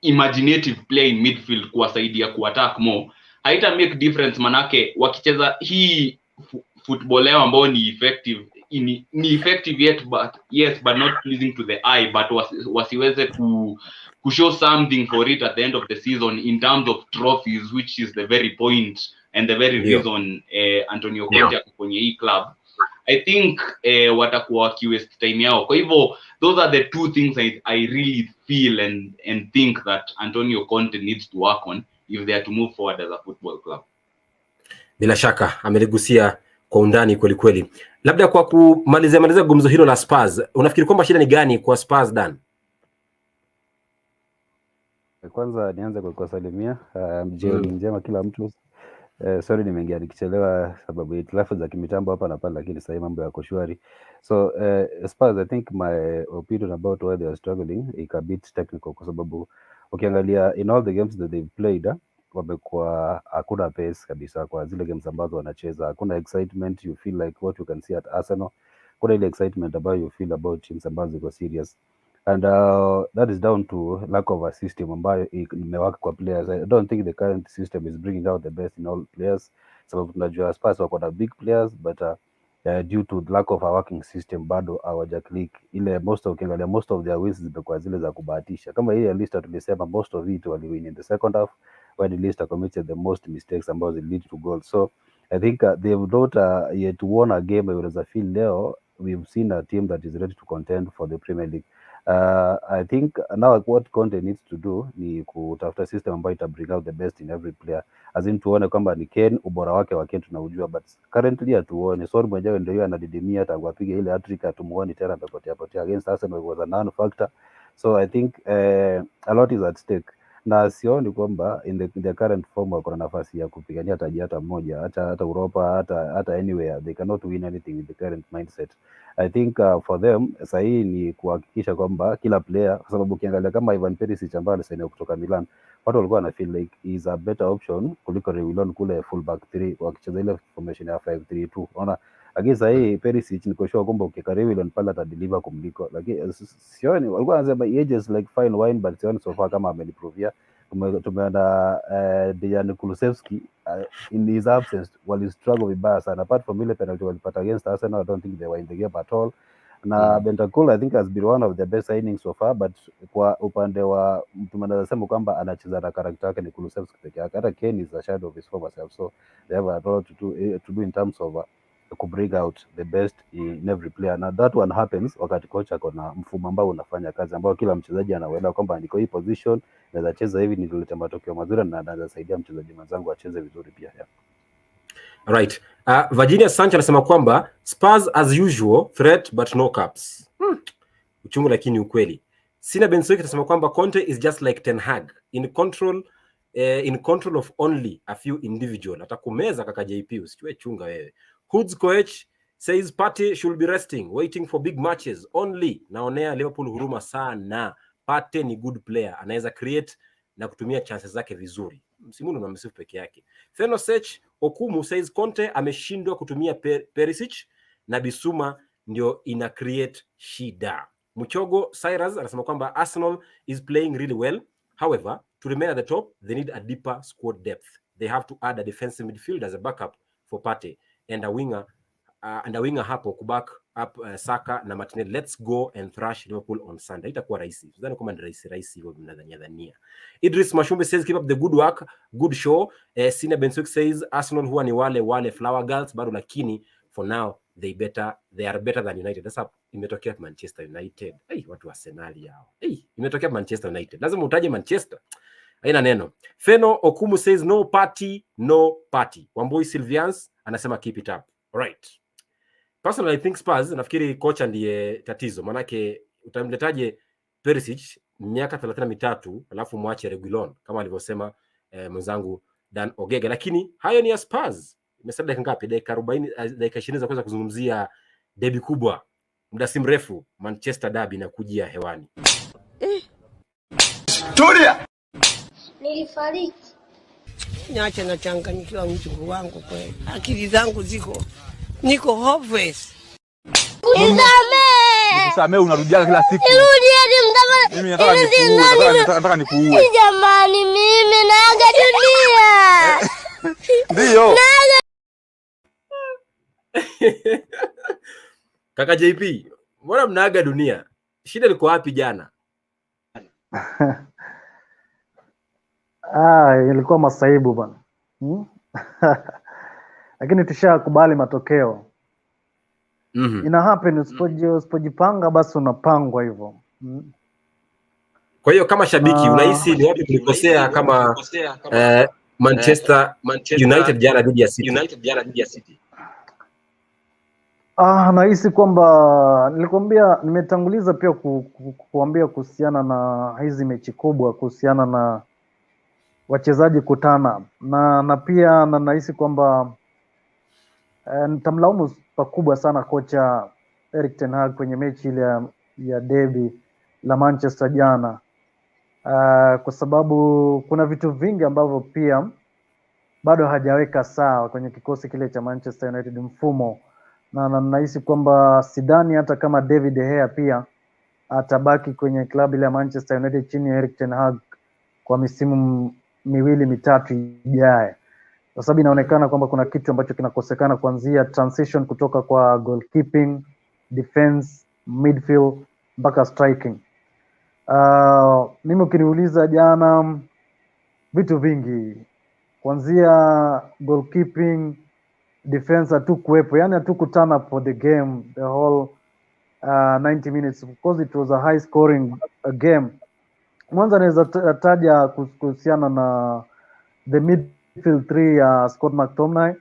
imaginative play in midfield kuwasaidia kuattack more, haita make difference. Manake wakicheza hii football yao ambao ni effective yet but not pleasing to the eye, but wasiweze ku show something for it at the end of the season in terms of trophies, which is the very point and the very reason Antonio Conte kwenye hii club. I think watakuwa wakiwaste time yao. Kwa hivyo those are the two things I really feel and think that Antonio Conte needs to work on if they are to move forward as a football club. Bila shaka ameligusia kwa undani kweli kweli. Labda kwa kumalizia gumzo hilo la Spurs, unafikiri kwamba shida ni gani kwa Spurs, Dan? Kwanza nianze kwa kuwasalimia jioni njema kila mtu. Sorry nimeingia nikichelewa sababu hitilafu za kimitambo hapa na pale, lakini sasa mambo yako shwari. So as far as I think my opinion about why they are struggling is a bit technical, kwa sababu ukiangalia in all the games that they've played wamekuwa hakuna pace kabisa kwa zile games ambazo wanacheza. Hakuna excitement you feel like what you can see at Arsenal. Kuna ile excitement ambayo you feel about teams ambazo ziko serious. And that is down to lack of a system ambayo imewaka kwa players. I don't think the current system is bringing out the best in all players. Sababu tunajua Spurs wako na big players but due to lack of a working system bado hawaja click. Ile most of their wins zimekuwa zile za kubahatisha. Kama ile list tulisema most of it wali win in the second half, when the list committed the most mistakes ambazo lead to goals. So I think they've not yet won a game. Unaweza feel leo we've seen a team that is ready to contend for the Premier League. I think now what Conte needs to do ni kutafuta system ambayo ita bring out the best in every player, as in tuone kwamba ni Ken, ubora wake wa Ken tunaujua, but currently hatuone. Sorry mwenyewe ndio yeye anadidimia tangu apige ile hat-trick, atumuone tena amepotea against Arsenal was a non factor. So I think a lot is at stake, na sioni kwamba in the current form wako na nafasi ya kupigania taji hata moja, hata Europa, hata anywhere. They cannot win anything with the current mindset. I think for them sahi ni kuhakikisha kwamba kila player, kwa sababu ukiangalia kama Ivan Perisic ambaye alisainiwa kutoka Milan, watu walikuwa na feel like is a better option kuliko Reguilon kule fullback 3 wakicheza ile formation ya 5-3-2. Unaona, lakini sahi Perisic niko sure kwamba ukikaribu Reguilon pale atadeliver kumliko, lakini sioni walikuwa wanasema ages like fine wine, but sioni so far kama ameliprovia. Tumeona Dejan Kulusevski in his absence wali struggle vibaya sana. Apart from ile penalty walipata against Arsenal, I don't think they were in the game at all. Na Bentancur I think has been one of the best signings so far, but kwa upande wa tumeanza sema kwamba anacheza na character yake ni Kulusevski peke yake. Hata Kane is a shadow of his former self, so they have a lot to do in terms of to bring out the best in every player. Na that one happens wakati kocha kuna mfumo ambao unafanya kazi, ambao kila mchezaji anaelewa kwamba niko hii position, naweza cheza hivi nilete matokeo mazuri na naweza saidia mchezaji mwenzangu acheze vizuri pia. Yeah. Right. Virginia Sanchez anasema kwamba Spurs as usual threat but no caps. Uchungu lakini ukweli. Sina Bensoik anasema kwamba Conte is just like Ten Hag in control of only a few individual. Atakumeza kaka JP, usichue chunga wewe. Hood's coach says Partey should be resting, waiting for big matches only. Naonea Liverpool huruma sana. Partey ni good player, anaweza create na kutumia chances zake vizuri. Msimu na msifu peke yake. Fenosech Okumu says Conte ameshindwa kutumia Perisic na Bisuma ndio ina create shida. Muchogo Cyrus anasema kwamba Arsenal is playing really well. However, to remain at the top, they need a deeper squad depth. They have to add a defensive midfield as a backup for Partey and a winger hapo kuback up Saka na Martinelli. Let's go and thrash Liverpool on Sunday. Itakuwa rahisi. Sidhani kama ni rahisi hivyo mnadhania. Idris Mashumbe says keep up the good work, good show. Sina Bensuk says Arsenal huwa ni wale flower girls bado, lakini for now they are better than United. Sasa imetokea Manchester United. Watu wa Arsenal yao. Imetokea Manchester United. Lazima utaje Manchester. Haina neno. Feno Okumu says no party. Wamboi Sylvians anasema keep it up. Right. Personally I think Spurs, nafikiri kocha ndiye tatizo. Manake utamletaje Perisic miaka 33 alafu mwache Reguilon kama alivyosema mwenzangu Dan Ogega, lakini hayo ni ya Spurs. Imesema dakika ngapi? Dakika 40, dakika 20 za kuweza kuzungumzia derby kubwa. Muda si mrefu Manchester derby inakujia hewani. Tulia. Nilifariki. Niache na changanyikiwa mchungu wangu kweli. Akili zangu niko hopeless. Nisamee, unarudia kila siku. Mimi nataka nikuue. Jamani, mimi naaga dunia. Ndio. Kaka JP, mbona mnaaga dunia? Shida liko wapi jana? Ilikuwa masaibu bwana. Lakini tushakubali matokeo. Ina happen, usipojipanga basi unapangwa hivyo. Kwa hiyo kama shabiki unahisi ni wapi tulikosea kama Manchester United jana dhidi ya City? Nahisi kwamba nilikwambia, nimetanguliza pia kuambia kuhusiana na hizi mechi kubwa, kuhusiana na wachezaji kutana na pia nahisi kwamba nitamlaumu pakubwa sana kocha Erik ten Hag kwenye mechi ile ya derby la Manchester jana, kwa sababu kuna vitu vingi ambavyo pia bado hajaweka sawa kwenye kikosi kile cha Manchester United, mfumo na nahisi kwamba sidhani hata kama David De Gea pia atabaki kwenye klabu ile ya Manchester United chini ya Erik ten Hag kwa misimu miwili mitatu ijayo, kwa sababu inaonekana kwamba kuna kitu ambacho kinakosekana kuanzia transition kutoka kwa goalkeeping, defense, midfield mpaka striking. Mimi ukiniuliza jana, vitu vingi kuanzia goalkeeping, defense hatukuwepo, yani hatukutana for the game the whole 90 minutes. Of course it was a high scoring game. Mwanza naweza taja kuhusiana na the midfield 3 ya Scott McTominay,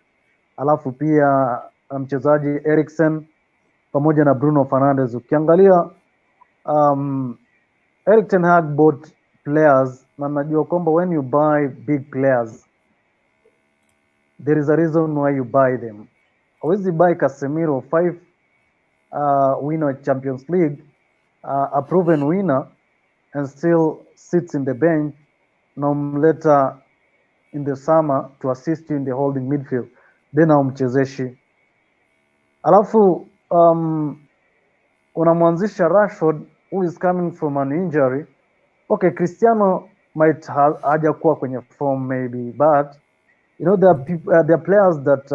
alafu pia mchezaji Eriksen pamoja na Bruno Fernandes. Ukiangalia Erik ten Hag bought players, na najua kwamba when you buy big players there is a reason why you buy them. Hawezi buy Casemiro 5 winner Champions League, a proven winner, and still sits in the bench na umleta in the summer to assist you in the holding midfield, then haumchezeshi. Alafu unamwanzisha Rashford who is coming from an injury. Okay, Cristiano might hajakuwa kwenye form maybe, but you know there are players that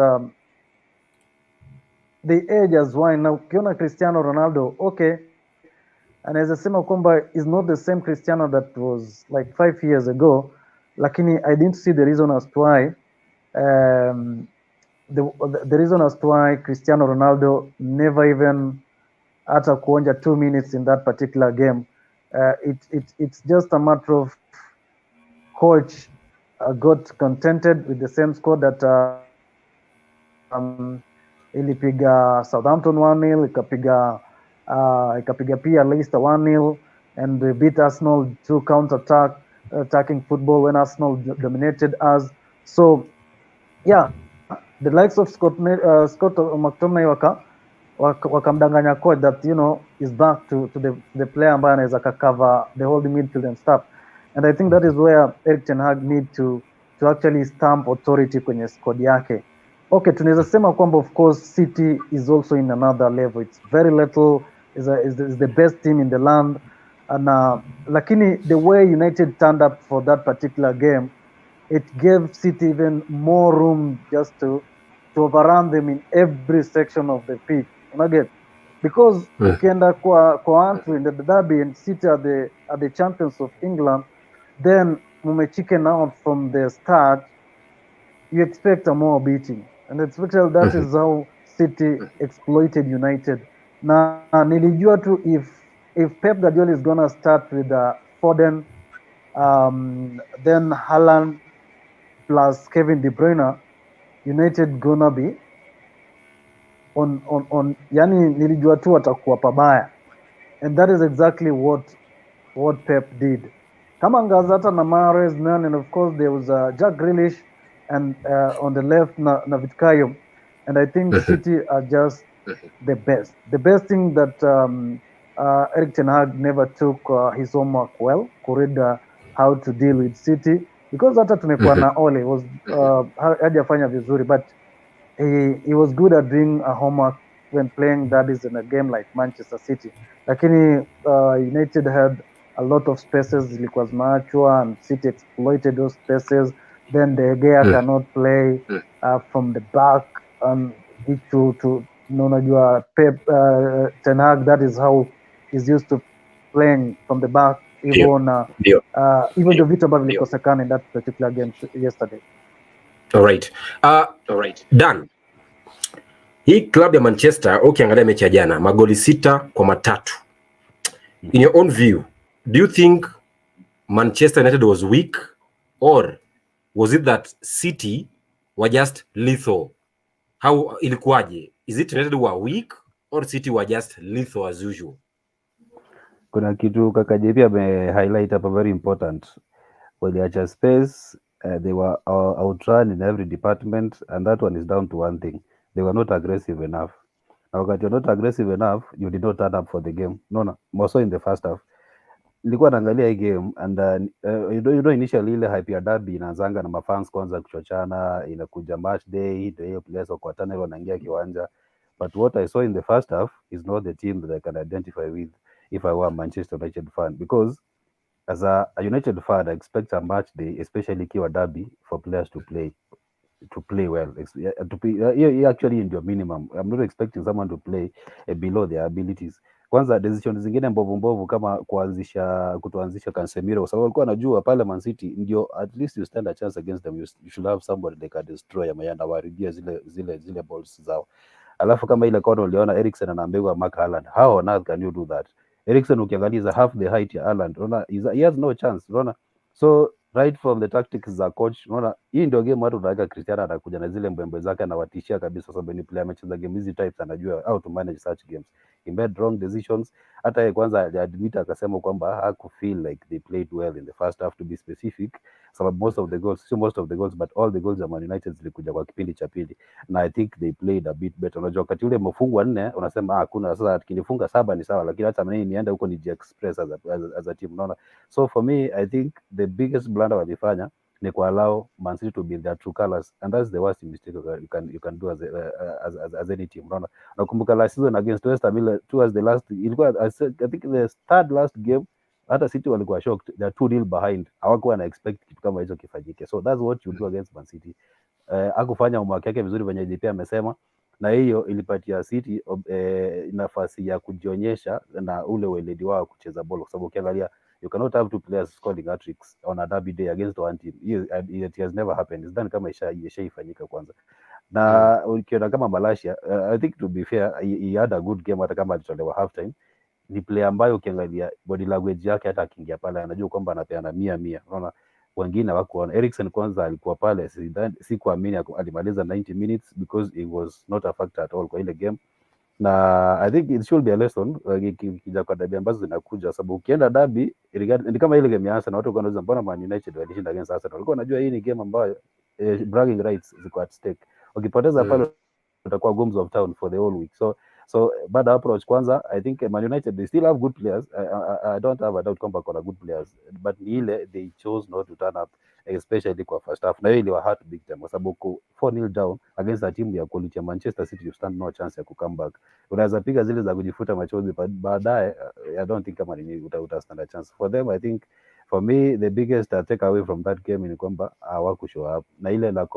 they age as wine. Now ukiona Cristiano Ronaldo, okay, anaweza sema kwamba is not the same Cristiano that was like 5 years ago, lakini I didn't see the reason as to why the reason as to why Cristiano Ronaldo never even hata kuonja 2 minutes in that particular game. It's just a matter of coach got contented with the same score that ilipiga Southampton 1-0, ikapiga pia Leicester 1-0, and they beat Arsenal through attacking football when Arsenal dominated us. So yeah, the likes of Scott McTominay wakamdanganya coach that is back to the player ambaye anaweza cover the whole midfield and stuff, and I think that is where Erik ten Hag need to actually stamp authority kwenye squad yake. Okay, tunaweza sema kwamba of course City is also in another level. It's very little, is the best team in the land, and lakini the way United turned up for that particular game, it gave City even more room just to overrun them in every section of the pitch. Unaget? Because ukienda kwa Antwerp in the derby and City are the champions of England, then chicken out from the start, you expect a more beating, and especially that is how City exploited United. Na nilijua tu if Pep Guardiola is gonna start with Foden, then Haaland plus Kevin De Bruyne, United gonna be on yani nilijua tu watakuwa pabaya, and that is exactly what Pep did. Kama ngazata na Mahrez none, and of course there was Jack Grealish and on the left na Vitkayo, and I think City are just the best thing that Erik ten Hag never took his homework well, kuread how to deal with City, because hata tumekuwa na Ole was hajafanya vizuri, but he was good at doing a homework when playing derbies in a game like Manchester City. Lakini United had a lot of spaces zilikuwa zimeachwa, and City exploited those spaces. Then De Gea cannot play from the back, and unajua Pep ten Hag, that is how he's used to playing from the back, even the vitu ambavyo vilikosekana in that particular game yesterday. Alright. Dan, hii club ya Manchester ukiangalia mechi ya jana, magoli 6-3. In your own view, do you think Manchester United was weak, or was it that City were just lethal? How ilikuwaje? Is it United were weak or City were just lethal as usual? Kuna kitu kaka JP highlight hapa very important. Waliacha space, they were outrun in every department, and that one is down to one thing. They were not aggressive enough. Now, when you're not aggressive enough, you did not turn up for the game. No, more so in the first half. Nilikuwa naangalia hii game and you know initially ile hype ya derby inaanzanga na mafans kwanza kuchochana, inakuja match day, ndio hiyo players wa tunnel wanaingia kiwanja. But what I saw in the first half is not the team that I can identify with if I were a Manchester United fan, because as a United fan I expect a match day, especially kiwa derby, for players to play well. Actually in your minimum. I'm not expecting someone to play below their abilities. Kwanza decision zingine mbovu kama kutoanzisha Casemiro, kwa sababu walikuwa wanajua pale Man City ndio at least you stand a chance against them. You should have somebody they can destroy amayana waribia zile balls zao. Alafu kama ile kona uliona Eriksen anaambiwa Mark Haaland, how on earth can you do that? Eriksen ukiangalia half the height ya Haaland, unaona he has no chance, unaona. So right from the tactics za coach, unaona hii ndio game watu wanaweka Cristiano anakuja na zile mbembe zake anawatishia kabisa, sababu ni player amecheza game hizi types, anajua how to manage such games. He made wrong decisions. Hata yeye kwanza admit akasema kwamba hakufeel like they played well in the first half, to be specific, sababu most of the goals but all the goals za Man United zilikuja kwa kipindi cha pili, na I think they played a bit better. Unajua wakati ule mfungwa 4 unasema hakuna sasa, tukinifunga 7 ni sawa, lakini hata mimi nienda huko ni express as a team, unaona. So for me I think the biggest blunder walifanya ni allow Man City to be in their true colors, and that's the worst mistake you can do as any team, unaona. Nakumbuka last season against West Ham towards the last, ilikuwa I think the third last game, hata City walikuwa shocked, they are 2-0 behind, hawakuwa na expect kitu kama hicho kifanyike. So that's what you do against Man City. Hakufanya homework yake vizuri venye JP amesema, na hiyo ilipatia City nafasi ya kujionyesha na ule weledi wao kucheza ball, kwa sababu ukiangalia you cannot have 2 players scoring hat-tricks on a derby day against one team. It has never happened. It's done kama ishaifanyika kwanza. Na ukiona kama Malaysia, I think to be fair, he had a good game, hata kama alitolewa half time. Ni player ambayo ukiangalia body language yake, hata akiingia pale anajua kwamba anapeana 100. Unaona wengine hawakuona. Eriksen kwanza alikuwa pale, si kuamini alimaliza 90 minutes because he was not a factor at all kwa ile game. Na I think it should be a lesson kija kwa derby ambazo zinakuja, sababu ukienda derby ni kama ile game ya Arsenal, watu wanauliza mbona Man United walishinda against Arsenal. Walikuwa wanajua hii ni game ambayo bragging rights ziko at stake. Ukipoteza pale utakuwa gums of town for the whole week. So bad approach kwanza. I think Man United they still have good players. I don't have a doubt kwamba kuna good players, but ni ile they chose not to turn up, especially kwa first half, na hiyo iliwa hurt big time, kwa sababu 4-0 down against a team ya quality ya Manchester City, you stand no chance ya come back. Unaweza piga zile za kujifuta machozi, baadaye I don't think kama ni uta stand a chance for them. I think for me the biggest take away from that game ni kwamba hawakushow up, na ile lack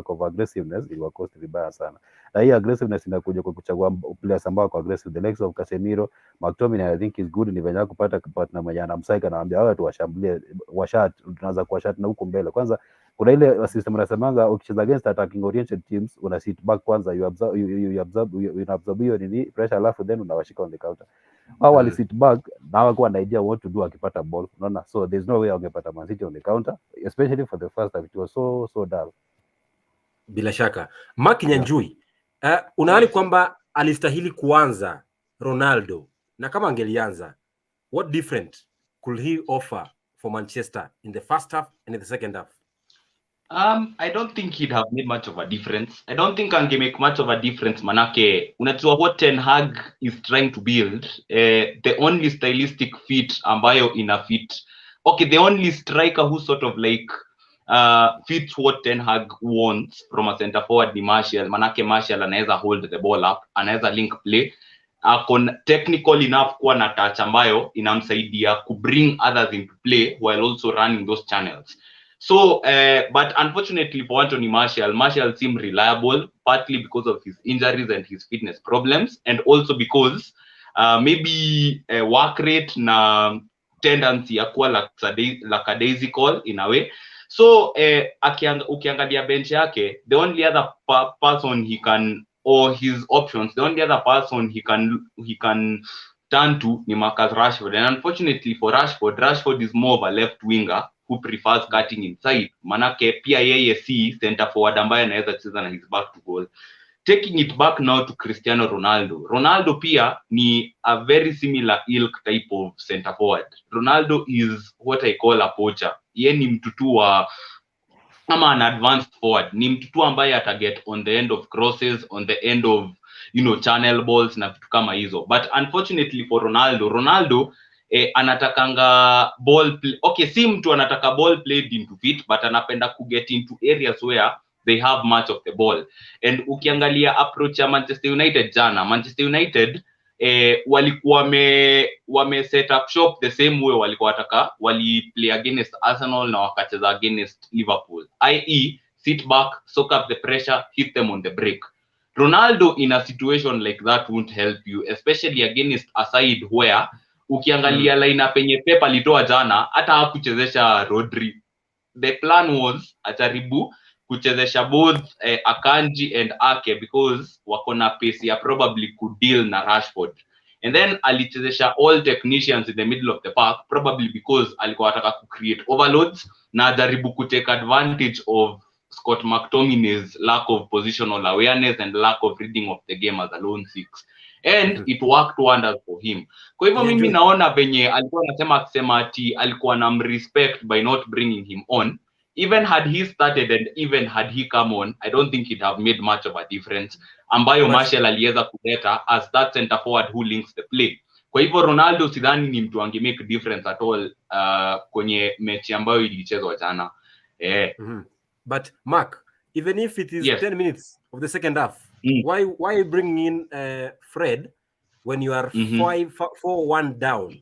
of aggressiveness iliwa cost vibaya sana. Na hii aggressiveness inakuja kwa kuchagua players ambao kwa aggressive. The likes of Casemiro, McTominay I think is good, ni venye kupata partner mwenye anamsaika na anambia hawa tu washambulie, tunaanza kwa shot na huko mbele. Kwanza kuna ile system unasemanga ukicheza against attacking oriented teams una sit back kwanza, you absorb hiyo nini pressure, alafu then unawashika on the counter. Hao wali sit back na hawakuwa na idea what to do akipata ball, unaona. So there's no way wangepata Man City on the counter, especially for the first half. It was so dull. Bila shaka Mark Nyanjui, unaani kwamba alistahili kuanza Ronaldo, na kama angelianza, what different could he offer for Manchester in the first half and in the second half? I don't think he'd have made much of a difference. I don't think ange make much of a difference, manake unajua what Ten Hag is trying to build, the only stylistic fit ambayo ina fit, okay, the only striker who sort of like fits what Ten Hag wants from a center forward ni Martial. Manake Martial anaweza hold the ball up, anaweza link play, akon technical enough kuwa na touch ambayo inamsaidia ku bring others into play while also running those channels. So, but unfortunately for Anthony Martial seemed reliable, partly because of his injuries and his fitness problems, and also because maybe work rate na tendency ya kuwa lackadaisical in a way. So, ukiangalia bench yake, the only other person he can, or his options, the only other person he can turn to ni Marcus Rashford. And unfortunately for Rashford is more of a left winger who prefers cutting inside. Manake pia yeye si center forward ambaye anaweza cheza na his back to goal. taking it back now to Cristiano Ronaldo. Ronaldo pia ni a very similar ilk type of center forward. Ronaldo is what I call a poacher. Yeye ni mtu tu wa ama an advanced forward. Ni mtu tu ambaye ataget on the end of crosses, on the end of channel balls na vitu kama hizo. But unfortunately for Ronaldo anatakanga ball play. Okay, si mtu anataka ball played into feet, but anapenda kuget into areas where they have much of the ball. And ukiangalia approach ya Manchester United jana, Manchester United walikuwa wame set up shop the same way walikuwa wataka wali play against Arsenal na wakacheza against Liverpool, i.e. sit back, soak up the pressure, hit them on the break. Ronaldo in a situation like that won't help you, especially against a side where ukiangalia lineup yenye Pep alitoa jana hata hakuchezesha Rodri. The plan was ataribu kuchezesha both Akanji and Ake because wako na pace ya probably could deal na Rashford. And then alichezesha all technicians in the middle of the park probably because alikuwa ataka ku create overloads na ajaribu ku take advantage of Scott McTominay's lack of positional awareness and lack of reading of the game as a lone six. And it worked wonders for him. Kwa hivyo mimi naona venye alikuwa anasema ati alikuwa respect by not bringing him on. Even had he started and even had he come on, I don't think it have made much of a difference. Ambayo Martial aliweza kuleta as that center forward who links the play. Kwa hivyo Ronaldo sidhani ni mtu ange make difference at all kwenye mechi ambayo ilichezwa jana. But Mark, even if it is 10 minutes of the second half, why bring in Fred when you are 4-1 down?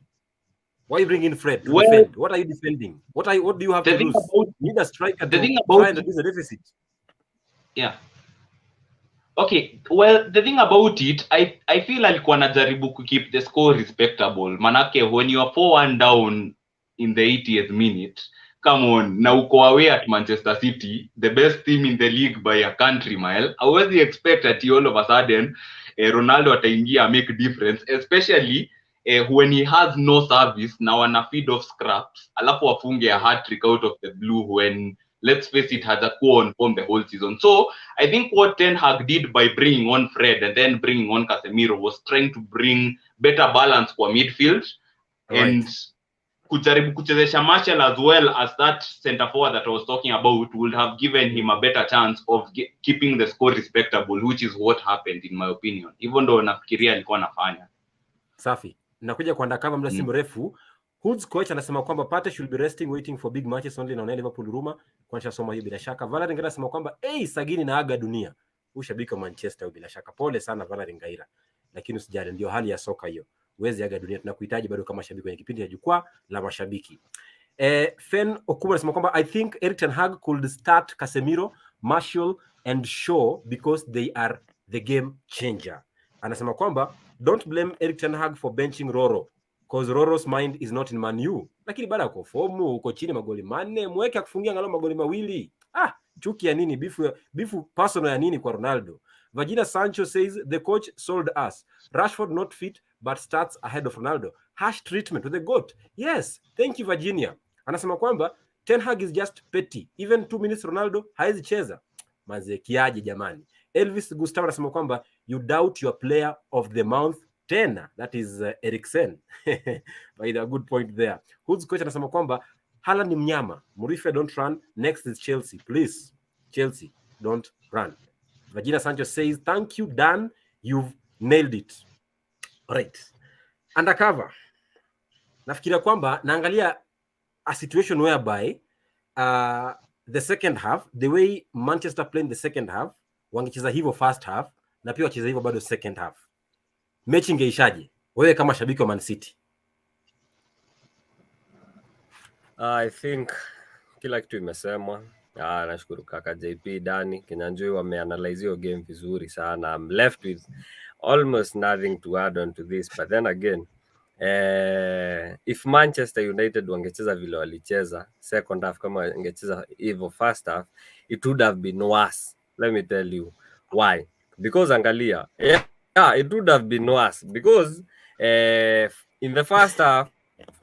Why bring in Fred to defend? What are you defending? What do you have to lose? You need a striker to try and reduce the deficit. Yeah. Okay, well, the thing about it, I feel alikuwa anajaribu ku keep the score respectable. Manake when you are 4-1 down in the 80th minute, come on, na uko away at Manchester City, the best team in the league by a country mile. I always expect that all of a sudden Ronaldo ataingia make difference, especially when he has no service na wana feed off scraps, alafu wafunge a hat-trick out of the blue when, let's face it, hajakuwa on form the whole season. So I think what Ten Hag did by bringing on Fred and then bringing on Casemiro was trying to bring better balance for midfield and kujaribu kuchezesha Martial as well as that center forward that I was talking about would have given him a better chance of keeping the score respectable, which is what happened in my opinion. Even though nafikiria alikuwa anafanya. Safi. Nakuja kwa undercover muda si mrefu. Hood's coach anasema kwamba Partey should be resting waiting for big matches only na Liverpool Ruma. Kwa soma hiyo bila shaka. Valerie Ngaira anasema kwamba Sagini na aga dunia. Ushabiki wa Manchester bila shaka. Pole sana Valerie Ngaira. Lakini usijali, ndio hali ya soka hiyo. Uwezi aga dunia, tunakuhitaji bado kama shabiki kwenye kipindi cha jukwaa la mashabiki. Fen Okuma anasema kwamba I think Erik ten Hag could start Casemiro, Martial and Shaw because they are the game changer. Anasema kwamba don't blame Erik ten Hag for benching Roro because Roro's mind is not in Man U. Lakini baada ya kufomu uko chini magoli 4, mweke akufungia angalau magoli 2. Chuki ya nini? Bifu personal ya nini kwa Ronaldo? Vagina Sancho says the coach sold us. Rashford not fit but starts ahead of Ronaldo. Harsh treatment to the GOAT. Yes, thank you Virginia. Anasema kwamba Ten Hag is just petty. Even 2 minutes Ronaldo haizi cheza. Mazekiaje jamani. Elvis Gustavo anasema kwamba you doubt your player of the month tena. That is Eriksen. By the good point there. Who's coach anasema kwamba Haaland ni mnyama. Murife don't run. Next is Chelsea. Please. Chelsea don't run. Virginia Sancho says, thank you, Dan. You've nailed it. Alright. Undercover. Nafikiria kwamba naangalia a situation whereby the second half, the way Manchester played the second half, wangecheza hivyo first half, na pia wacheza hivyo bado second half. Mechi ingeishaje? Wewe kama shabiki wa Man City. I think kila kitu imesemwa. Nashukuru kaka JP Dani Kinyanjui wameanalyze hiyo game vizuri sana. I'm left with almost nothing to add on to this, but then again if Manchester United wangecheza vile walicheza second half kama wangecheza hivyo first half, it would have been worse. Let me tell you why. Because angalia, it would have been worse because in the first half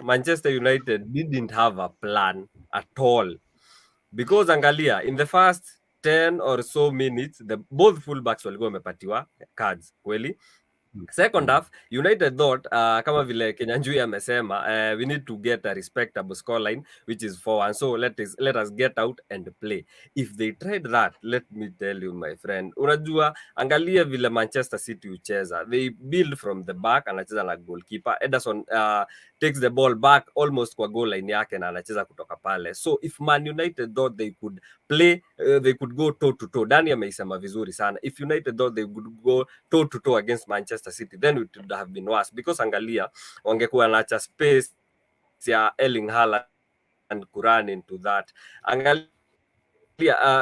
Manchester United didn't have a plan at all. Because angalia, in the first 10 or so minutes both fullbacks walikuwa wamepatiwa cards kweli. Second half United thought kama vile Kenyanjui amesema we need to get a respectable scoreline which is 4-1, so let us get out and play. If they tried that, let me tell you my friend, unajua angalia vile Manchester City ucheza, they build from the back, anacheza na goalkeeper Ederson takes the ball back almost kwa goal line yake na anacheza kutoka pale. So if Man United thought they could play they could go toe to toe, Dani ameisema vizuri sana, if United thought they could go toe to toe against Manchester City, then it would have been worse, because angalia wangekuwa naacha space ya Erling Haaland and kurun into that. Angalia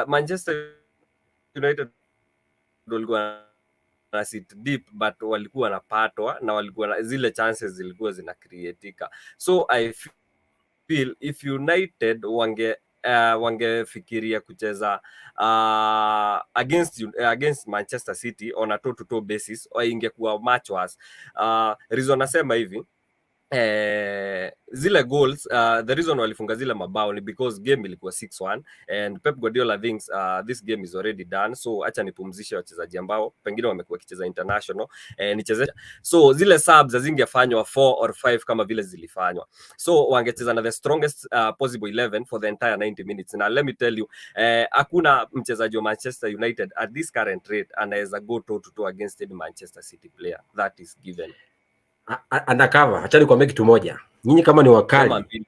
Manchester United walikuwa na sit deep but walikuwa wanapatwa na walikuwa na zile chances zilikuwa zina creatika. So I feel if United wangefikiria kucheza against Manchester City on a toe-to-toe basis, ingekuwa much worse. Reason nasema hivi, zile goals the reason walifunga zile mabao ni because game ilikuwa 6-1 and Pep Guardiola thinks this game is already done, so acha nipumzishe wachezaji ambao pengine wamekuwa kicheza international nicheze. So zile subs zingefanywa 4 or 5 kama vile zilifanywa, so wangecheza na the strongest possible 11 for the entire 90 minutes. Na let me tell you hakuna mchezaji wa Manchester United at this current rate anaweza go toe to toe against any Manchester City player, that is given. Undercover, acha nikwambie kitu moja. Nyinyi kama ni wakali,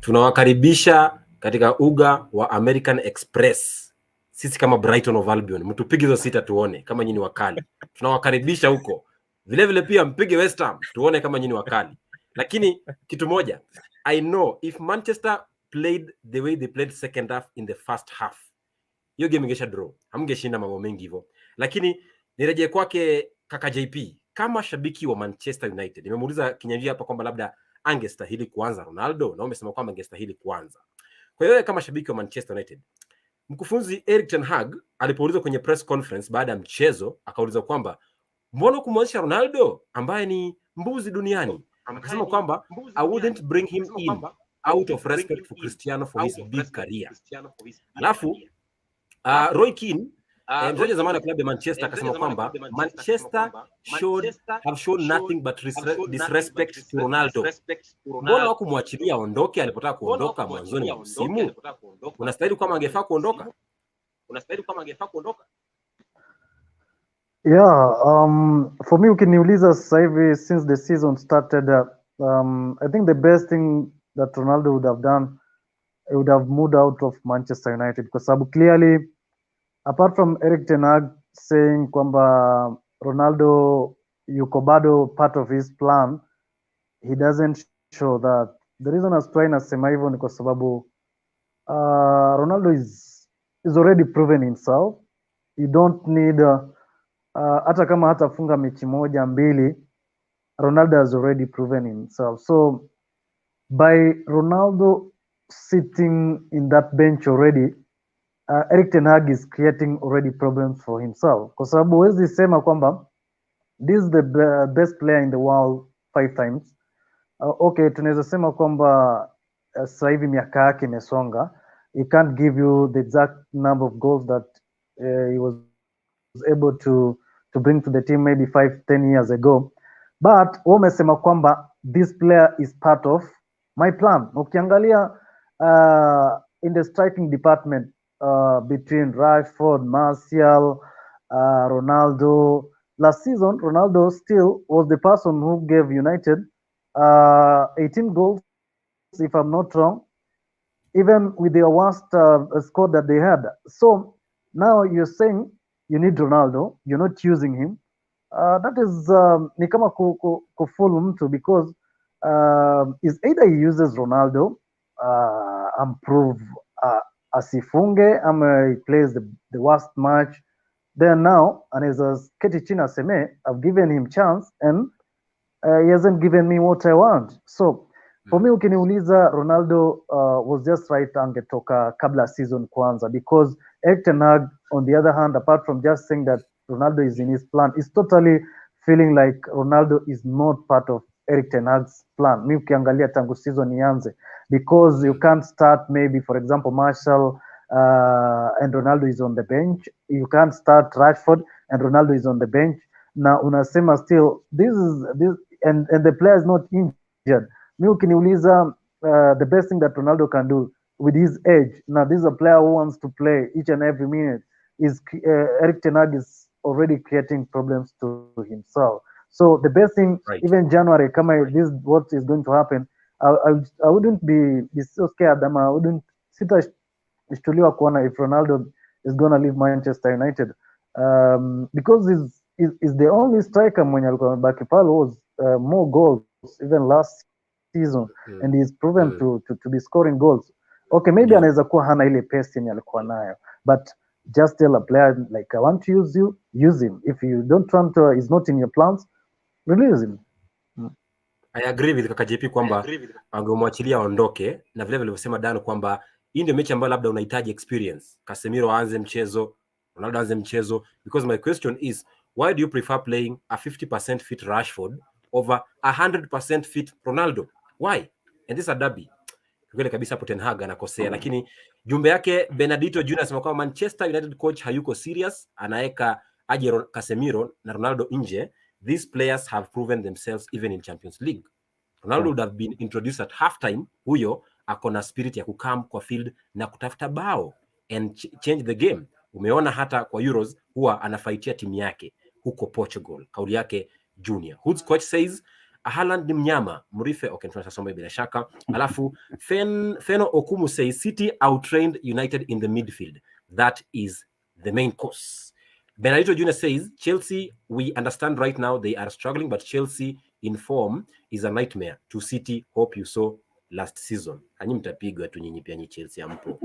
tunawakaribisha katika uga wa American Express. Sisi kama Brighton of Albion, mtupige hizo sita tuone kama nyinyi wakali. Tunawakaribisha huko. Vile vile pia mpige West Ham tuone kama nyinyi wakali. Lakini kitu moja, I know if Manchester played the way they played second half in the first half, hiyo game ingesha draw. Hamngeshinda mambo mengi hivyo. Lakini nirejee kwake kaka JP, kama shabiki wa Manchester United, nimemuuliza Kinyanjui hapa kwamba labda angestahili kuanza Ronaldo, na umesema kwamba angestahili kuanza. Kwa hiyo kama shabiki wa Manchester United, mkufunzi Erik ten Hag alipoulizwa kwenye press conference baada ya mchezo, akauliza kwamba mbona kumwanzisha Ronaldo ambaye ni mbuzi duniani? Akasema kwamba I wouldn't bring him in out of respect for Cristiano for his big career. Alafu Roy Keane mchezaji zamani wa klabu ya Manchester akasema kwamba Manchester have shown nothing but disrespect to Ronaldo. Mbona hawakumwachilia aondoke alipotaka kuondoka mwanzoni mwa msimu? Unastahili kama angefaa kuondoka? Yeah, for me ukiniuliza sasa hivi since the season started I think the best thing that Ronaldo would have done, he would have moved out of Manchester United, kwa sababu clearly apart from Erik ten Hag saying kwamba Ronaldo yuko bado part of his plan, he doesn't show that. The reason as to nasema hivyo ni kwa sababu Ronaldo is already proven himself. You don't need hata kama hatafunga mechi moja mbili, Ronaldo has already proven himself. So by Ronaldo sitting in that bench already, Erik ten Hag is creating already problems for himself, kwa sababu huwezi sema kwamba this is the best player in the world 5 times. Okay, tunaweza sema kwamba sasa hivi miaka yake imesonga, he can't give you the exact number of goals that he was able to bring to the team maybe 5-10 years ago, but umesema kwamba this player is part of my plan. Ukiangalia in the striking department between Rashford, Martial, Ronaldo. Last season, Ronaldo still was the person who gave United 18 goals, if I'm not wrong, even with their worst score that they had. So now you're saying you need Ronaldo, you're not using him. That is ni kama kufool mtu, because is either he uses Ronaldo and prove asifunge ama he plays the worst match, then now anaweza keti chini aseme I've given him chance and he hasn't given me what I want. So for me ukiniuliza, Ronaldo was just right angetoka kabla season kwanza, because Erik ten Hag on the other hand, apart from just saying that Ronaldo is in his plan, is totally feeling like Ronaldo is not part of Erik ten Hag's plan. Mi ukiangalia tangu season ianze, because you can't start maybe for example Martial and Ronaldo is on the bench. You can't start Rashford and Ronaldo is on the bench. Na unasema still this and the player is not injured. Mi ukiniuliza the best thing that Ronaldo can do with his age. Now this is a player who wants to play each and every minute. Eric Ten Hag is already creating problems to himself. So the best thing, Right. even January, kama this is what is going to happen, I wouldn't be so scared. I wouldn't sitashtuliwa kuona if Ronaldo is gonna leave Manchester United, because is the only striker mwenye alikuwa amebaki pale was more goals even last season, and he's proven to be scoring goals. Okay, maybe anaweza kuwa hana ile pace yenye alikuwa nayo, but just tell a player like I want to use you, use him. If you don't want to, is not in your plans, release him. I agree with kaka JP kwamba angemwachilia aondoke, na vile vile alivyosema Dan kwamba hii ndio mechi ambayo labda unahitaji experience. Casemiro aanze mchezo, Ronaldo aanze mchezo, because my question is why do you prefer playing a 50% fit Rashford over 100% fit Ronaldo? Why? And this is a derby. Kweli kabisa hapo Ten Hag anakosea, lakini jumbe yake Benedito Junior anasema kwamba Manchester United coach hayuko serious, anaeka aje Casemiro na Ronaldo nje. These players have proven themselves even in Champions League. Ronaldo would have been introduced at halftime. Huyo akona spirit ya kukam kwa field na kutafuta bao and change the game. Umeona hata kwa Euros huwa anafaitia timu yake huko Portugal. Kauli yake Junior. Hoods coach says Haaland ni mnyama. Murife okay, tunasoma bila shaka. Alafu Feno Okumu says City outtrained United in the midfield. That is the main cause. Benedito Junior says Chelsea, we understand right now they are struggling, but Chelsea in form is a nightmare to City. Hope you saw last season. Anyi mtapigwa tu nyinyi pia, nyi Chelsea ampo.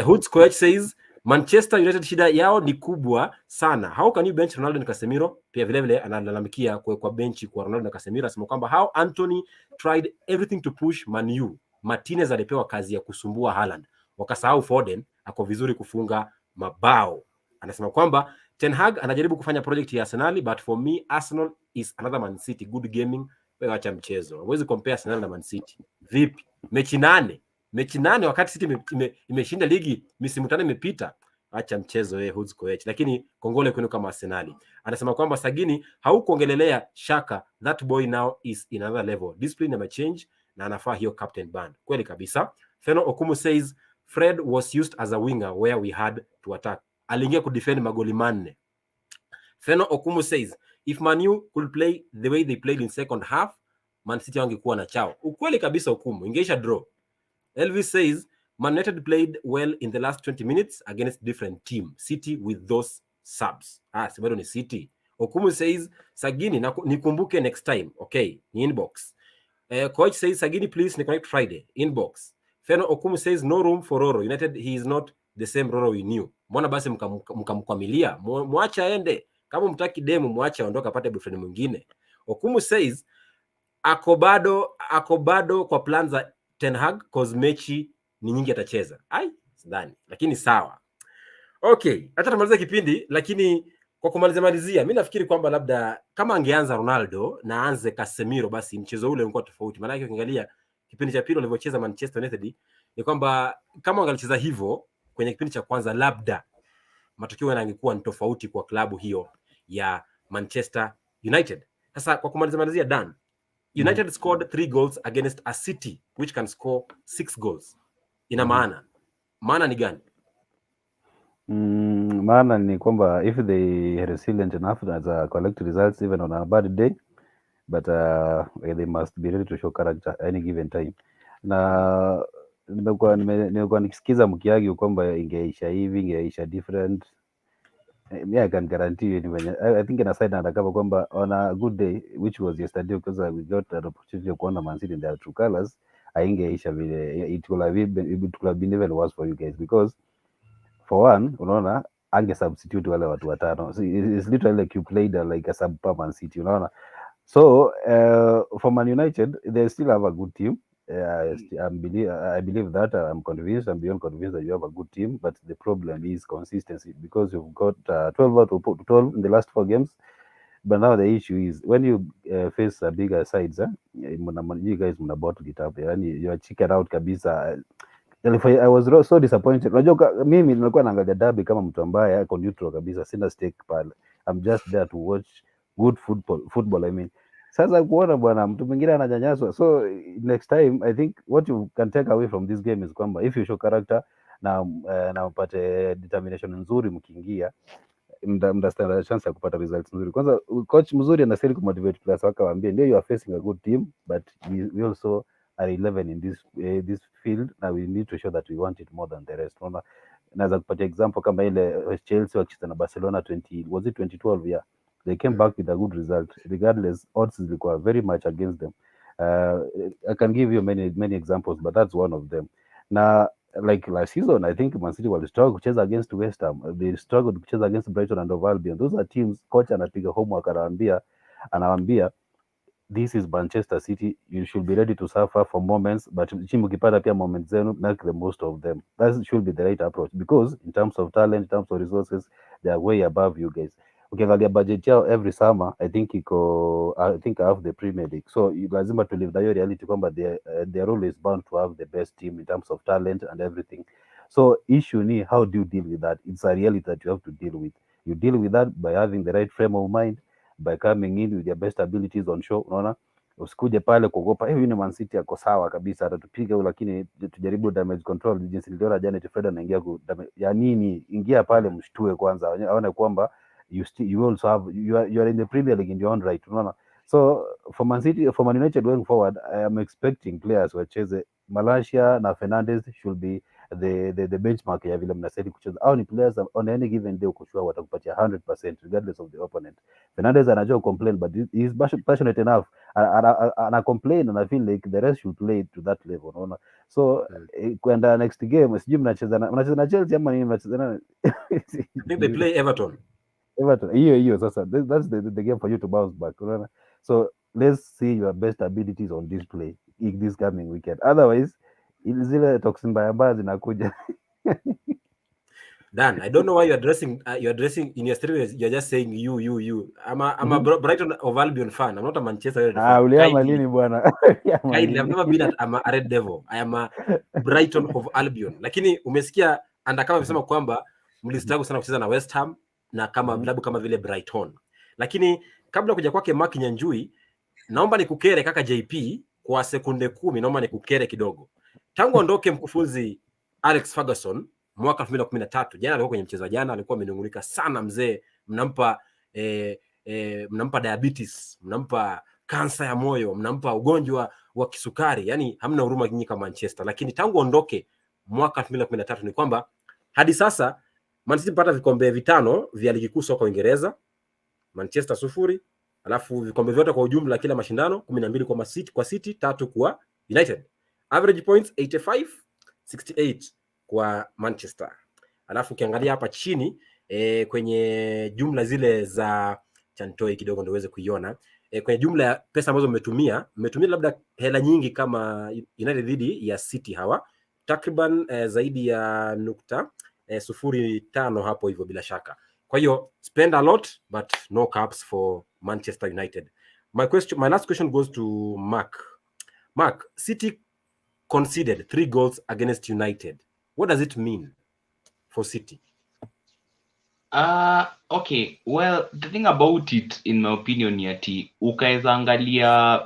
Hoods coach says Manchester United shida yao ni kubwa sana. How can you bench Ronaldo na Casemiro? Pia vile vile analalamikia kwa benchi kwa Ronaldo na Casemiro, anasema kwamba how Anthony tried everything to push Man U. Martinez alipewa kazi ya kusumbua Haaland. Wakasahau Foden ako vizuri kufunga mabao. Anasema kwamba Ten Hag anajaribu kufanya project ya Arsenal, but for me Arsenal is another Man City. Good gaming. Wewe acha mchezo. Huwezi compare Arsenal na Man City. Vipi? Mechi nane wakati City imeshinda ligi misimu 5 imepita. Acha mchezo wewe Hoods coach. Lakini kongole kwenu kama Arsenal. Anasema kwamba Sagini haukuongelelea Shaka, that boy now is in another level. Discipline na change na anafaa hiyo captain band. Kweli kabisa. Feno Okumu says Fred was used as a winger where we had to attack. Aliingia kudefend magoli 4. Feno Okumu says if Man U could play the way they played in second half, Man City wangekuwa na chao. Ukweli kabisa Okumu, ingeisha draw. Elvis says Man United played well in the last 20 minutes against different team. City with those subs. Sibado ni City. Okumu says Sagini nikumbuke next time. Okay, ni inbox. Coach says Sagini please ni connect Friday. Inbox. Feno Okumu says no room for Roro. United he is not the same Roro we knew. Mbona basi mkamkwamilia? Mwache aende. Kama mtaki demo mwache aondoka apate boyfriend mwingine. Okumu says ako bado kwa plan za Ten Hag cause mechi ni nyingi atacheza. Sidhani. Lakini sawa. Okay, acha tumalize kipindi, lakini kwa kumalizia mimi nafikiri kwamba labda kama angeanza Ronaldo na aanze Casemiro basi mchezo ule ungekuwa tofauti. Maana yake ukiangalia kipindi cha pili walivyocheza Manchester United ni kwamba kama wangalicheza hivyo kwenye kipindi cha kwanza labda matokeo yangekuwa ni tofauti kwa klabu hiyo ya Manchester United. Sasa kwa kumalizia Dan, United scored 3 goals against a City which can score 6 goals. Ina maana ni gani? Maana ni kwamba if they are resilient enough as a collect results even on a bad day, but they must be ready to show character any given time. Na nimekuwa nikisikiza mkiagi kwamba ingeisha hivi, ingeisha different. I can guarantee you, I think in a side undercover kwamba on a good day, which was yesterday, because we got an opportunity to kuona Man City in their true colors, aingeisha vile. It could have been even worse for you guys, because for one, unaona ange substitute wale watu watano. So it's literally like you played like a subpar Man City, unaona. So for Man United, they still have a good team. I believe that. I'm beyond convinced that you have a good team, but the problem is consistency, because you've got 12 out of 12 in the last 4 games. But now the issue is when you face bigger sides, you guys muna bottle it up. You are chicken out kabisa. I was so disappointed. Unajua mimi nilikuwa naangalia derby kama mtu ambaye ako neutral kabisa, sina stake pale. I'm just there to watch good football I mean. Sasa kuona bwana mtu mwingine ananyanyaswa. So next time I think what you can take away from this game is kwamba if you show character na upate determination nzuri mkiingia, mtastand chance ya kupata results nzuri. Kwanza coach mzuri anastahili kumotivate players wake, waambie ndio you are facing a good team but we also are 11 in this field na we need to show that we want it more than the rest. Unaona, naweza kupatia example kama ile Chelsea wakicheza na Barcelona 2012, yeah, they came back with a good result regardless odds zilikuwa very much against them. I can give you many examples but that's one of them. Na like last season I think Man City will struggle kucheza against West Ham, they struggled kucheza against Brighton and Hove Albion. Those are teams coach anapiga homework, anawaambia this is Manchester City, you should be ready to suffer for moments but timu ukipata pia moments zenu, make the most of them. That should be the right approach because in terms of talent, in terms of resources, they are way above you guys. Ukiangalia budget yao every summer I think half the Premier League, so lazima to live the reality kwamba their role is bound to have the best team in terms of talent and everything. So issue ni how do you deal with that? It's a reality that you have to deal with. You deal with that by having the right frame of mind, by coming in with your best abilities on show. Unaona, usikuje pale kuogopa hivi ni Man City yako sawa kabisa atatupiga huyu, lakini tujaribu damage control jinsi niliona Janet Fred anaingia ya nini. Ingia pale mshtue kwanza, aone kwamba you also have you are in the Premier League in your own right. Unaona, so for Man United going forward I am expecting players wacheze. Malaysia na Fernandes should be the benchmark ya vile mnastahili kucheza. Au ni players on any given day ukoshua watakupatia 100% regardless of the opponent. Fernandes anajua complain but he is passionate enough, ana complain and I feel like the rest should play to that level. Unaona, so kwenda next game sijui mnacheza na Chelsea ama nini mnacheza na I think they play Everton hiyo sasa that's the game for you to bounce back. Unaona, so let's see your best abilities on display this coming weekend, otherwise zile toxin mbaya zinakuja. Dan, I don't know why you're addressing in your story, you're just saying you. I'm a Brighton of Albion fan. I'm not a Manchester United fan. Uliama lini bwana? Kindly, I've never been a Red Devil. I am a Brighton of Albion. Lakini umesikia anda kama amesema kwamba mlistruggle sana kucheza na West Ham na kama vilabu kama vile Brighton. Lakini kabla kuja kwake Mark Nyanjui, naomba nikukere kaka JP kwa sekunde 10, naomba nikukere kidogo. Tangu ondoke mkufunzi Alex Ferguson mwaka 2013, jana alikuwa kwenye mchezo jana, alikuwa amenungunika sana mzee, mnampa diabetes, mnampa kansa ya moyo, mnampa ugonjwa wa kisukari, yani hamna huruma nyinyi kama Manchester. Lakini tangu ondoke mwaka 2013 ni kwamba hadi sasa Man City pata vikombe 5 vya ligi kuu soka Uingereza, Manchester 0, alafu vikombe vyote kwa ujumla kila mashindano 12 kwa City 3 kwa United. Average points 85, 68 kwa Manchester. Alafu ukiangalia hapa chini kwenye jumla zile za chantoi kidogo ndio uweze kuiona kwenye jumla ya pesa ambazo mmetumia labda hela nyingi kama United dhidi ya City hawa takriban zaidi ya nukta 0.5 hapo hivyo bila shaka. Kwa hiyo spend a lot but no caps for Manchester United. My last question goes to Mark, City conceded 3 goals against United. What does it mean for City? Okay, well, the thing about it, in my opinion, yati ukaeza angalia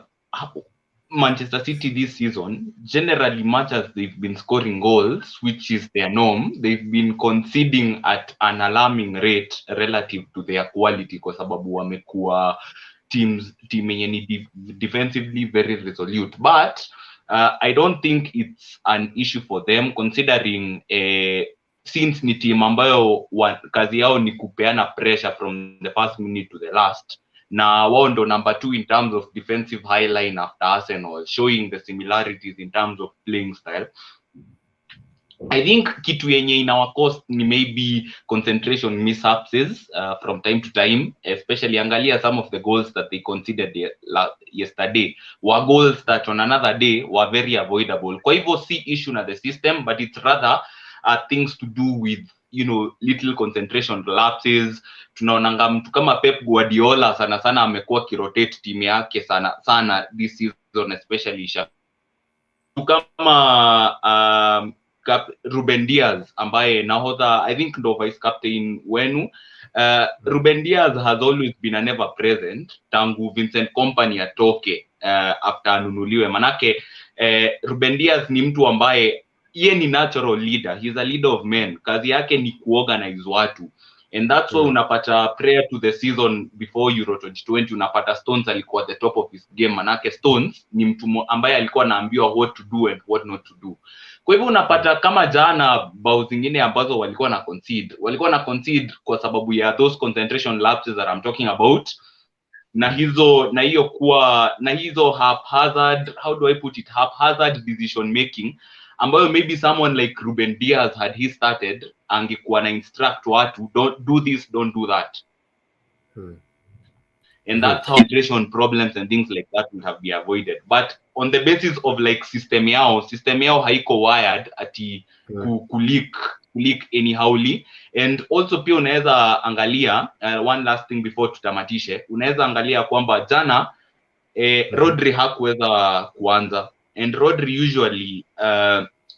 Manchester City this season, generally much as they've been scoring goals, which is their norm, they've been conceding at an alarming rate relative to their quality, kwa sababu wamekuwa team yenye ni defensively very resolute. But I don't think it's an issue for them, considering since ni team ambayo kazi yao ni kupeana pressure from the first minute to the last, na wao ndo number 2 in terms of defensive high line after Arsenal, showing the similarities in terms of playing style. I think kitu yenye inawa cost ni maybe concentration mishaps from time to time, especially angalia some of the goals that they conceded yesterday were goals that on another day were very avoidable. Kwa hivyo si issue na the system, but it's rather things to do with, you know, little concentration lapses. Tunaonanga mtu kama Pep Guardiola sana sana amekuwa kirotate team yake sana this season, especially kama Ruben Diaz ambaye nahodha I think ndo vice captain wenu. Ruben Diaz has always been a never present tangu Vincent Kompany atoke after anunuliwe. Manake Ruben Diaz ni mtu ambaye yeye ni natural leader. He's a leader of men. Kazi yake ni kuorganize watu. And that's why unapata prior to the season before Euro 2020 unapata Stones alikuwa at the top of his game. Manake Stones ni mtu ambaye alikuwa anaambiwa what to do and what not to do. Kwa hivyo unapata kama jana bao zingine ambazo walikuwa na concede kwa sababu ya those concentration lapses that I'm talking about, na hizo haphazard, how do I put it, haphazard decision making ambayo maybe someone like Ruben Diaz had he started angekuwa na instruct watu don't do this, don't do that. And that's how concentration problems and things like that would have been avoided. But on the basis of like system yao haiko wired ati kuleak anyhowly. And also pia unaweza angalia one last thing before tutamatishe, unaweza angalia kwamba jana Rodri hakuweza kuanza, and Rodri usually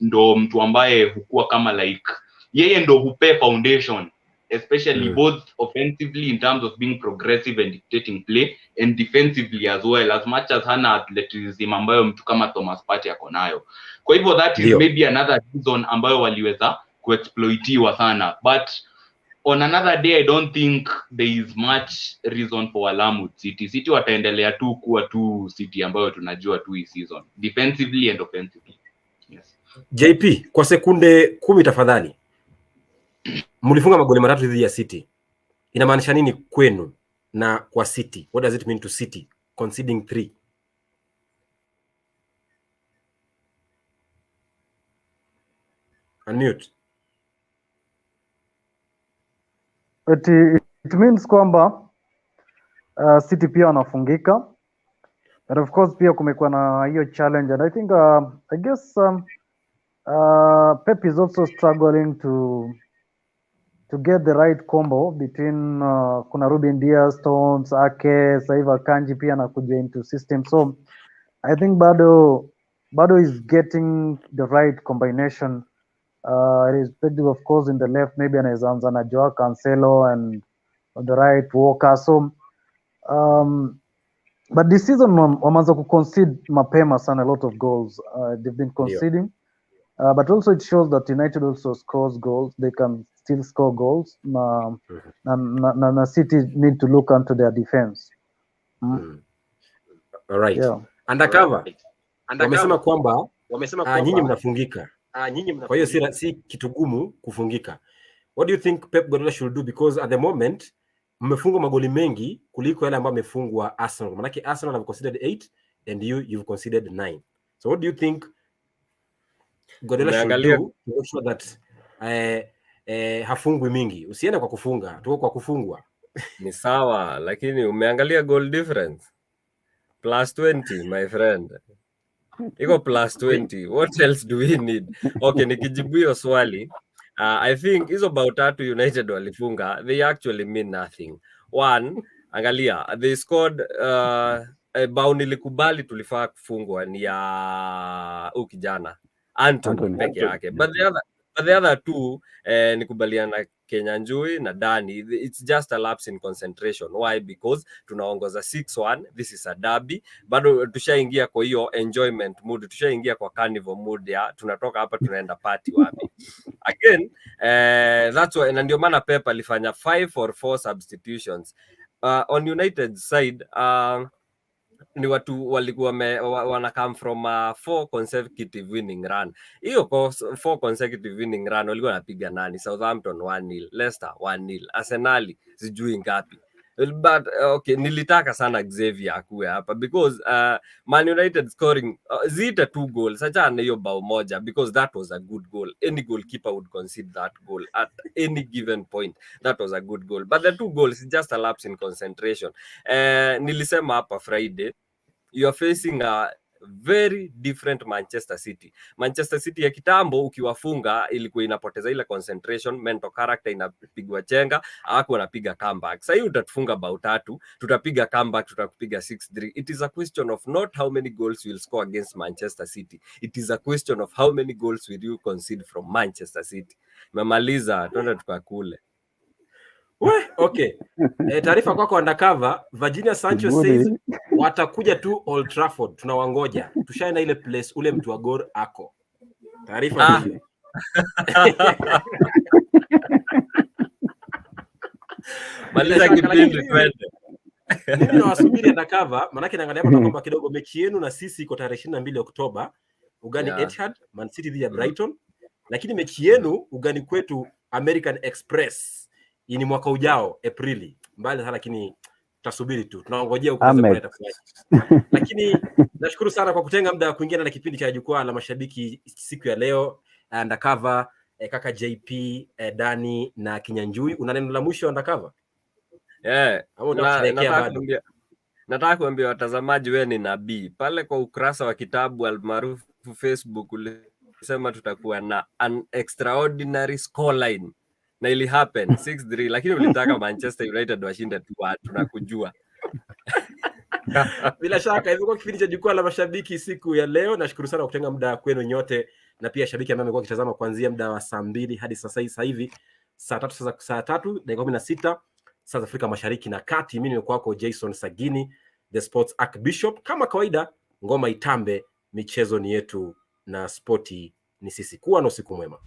ndo mtu ambaye hukua kama like yeye ndo hupe foundation, especially both offensively in terms of being progressive and dictating play, and defensively as well, as much as hana athleticism ambayo mtu kama Thomas Partey ako nayo. Kwa hivyo that is maybe another reason ambayo waliweza kuexploitiwa sana. But on another day I don't think there is much reason for alarm with City wataendelea tu kuwa tu City ambayo tunajua tu hii season, defensively and offensively. Yes. JP, kwa sekunde 10 tafadhali. Mlifunga magoli matatu dhidi ya City. Inamaanisha nini kwenu na kwa City? What does it mean to City conceding 3? Unmute. It means kwamba City pia wanafungika, and of course pia kumekuwa na hiyo challenge, and I think I guess Pep is also struggling to get the right combo between kuna Ruben Diaz, Stones, Ake, Saiva Kanji pia anakuja into system, so I think bado is getting the right combination, irrespective of course in the left maybe anaweza anza na Joao Cancelo, and on the right Walker. So but this season wameanza kuconcede mapema sana, a lot of goals they've been conceding. But also it shows that United also scores goals. They can still score goals. Na City need to look into their defense. All right. Yeah. Undercover. Wamesema kwamba nyinyi mnafungika. Kwa hiyo si kitu gumu kufungika. What do you think Pep Guardiola should do, because at the moment mmefunga magoli mengi kuliko yale ambayo amefungwa Arsenal. Manake Arsenal have conceded 8 and you've conceded 9. So what do you think Guardiola should do to make sure that hafungwi mingi? Usiende kwa kufunga, tuko kwa kufungwa. Ni sawa, lakini umeangalia goal difference +20 my friend. Iko +20. What else do we need? Okay, nikijibu hiyo swali, I think hizo bao 3 United walifunga, they actually mean nothing. One, angalia, they scored bao nilikubali tulifaa kufungwa ni ya kijana Anthony peke yake. But the other two nikubaliana Kenya Njui na Dani, it's just a lapse in concentration. Why? Because tunaongoza 6-1, this is a derby, bado tushaingia kwa hiyo enjoyment mood, tushaingia kwa carnival mood ya tunatoka hapa tunaenda party wapi. Again, that's why, na ndio maana Pep alifanya 5 or 4 substitutions. On United side, ni watu walikuwa wana come from 4 consecutive winning run. Hiyo 4 consecutive winning run walikuwa wanapiga nani? Southampton 1-0, Leicester 1-0, Arsenal sijui ngapi. But okay, nilitaka sana Xavier akuwe hapa because Man United scoring zita 2 goals, acha na hiyo bao moja, because that was a good goal. Any goalkeeper would concede that goal at any given point. That was a good goal, but the 2 goals is just a lapse in concentration. Nilisema hapa Friday, you are facing very different Manchester City. Manchester City ya kitambo ukiwafunga ilikuwa inapoteza ile concentration, mental character inapigwa chenga, hapo wanapiga comeback. Sasa hivi utatufunga bao 3, tutapiga comeback, tutakupiga 6-3. It is a question of not how many goals you will score against Manchester City. It is a question of how many goals will you concede from Manchester City. Memaliza, twende tukakule. Okay. Taarifa kwako undercover, Virginia Sancho says watakuja tu Old Trafford, tunawangoja. Tushaenda ile place ule mtu wa Gor ako. Taarifa hiyo. Maliza kipindi twende. Mimi nawasubiri undercover, maana naangalia hapa kwamba kidogo mechi yenu na sisi iko tarehe 22 Oktoba, ugani Etihad, Man City dhidi ya Brighton. Lakini mechi yenu ugani kwetu American Express ni mwaka ujao Aprili. Mbali sana, lakini tutasubiri tu. Tunaongojea ukaweza kufanya. Lakini nashukuru sana kwa kutenga muda kuingia na kipindi cha jukwaa la mashabiki siku ya leo. Undercover, kaka JP, Dani na Kinyanjui. Una neno la mwisho undercover? Nataka kuambia watazamaji wewe ni nabii. Pale kwa ukurasa wa kitabu almaarufu Facebook ulisema tutakuwa na an extraordinary scoreline. Na ili happen 6-3, lakini ulitaka Manchester United washinde tu, tunakujua. Bila shaka hivyo kwa kipindi cha jukwaa la mashabiki siku ya leo. Nashukuru sana kwa kutenga muda kwenu nyote, na pia shabiki ambao amekuwa akitazama kuanzia muda wa saa 2 hadi sasa hivi saa 3 dakika 16 saa za Afrika Mashariki na Kati. Mimi nimekuwa wako Jason Sagini, the Sports Archbishop. Kama kawaida, ngoma itambe, michezo ni yetu na sporti ni sisi. Kuwa na usiku mwema.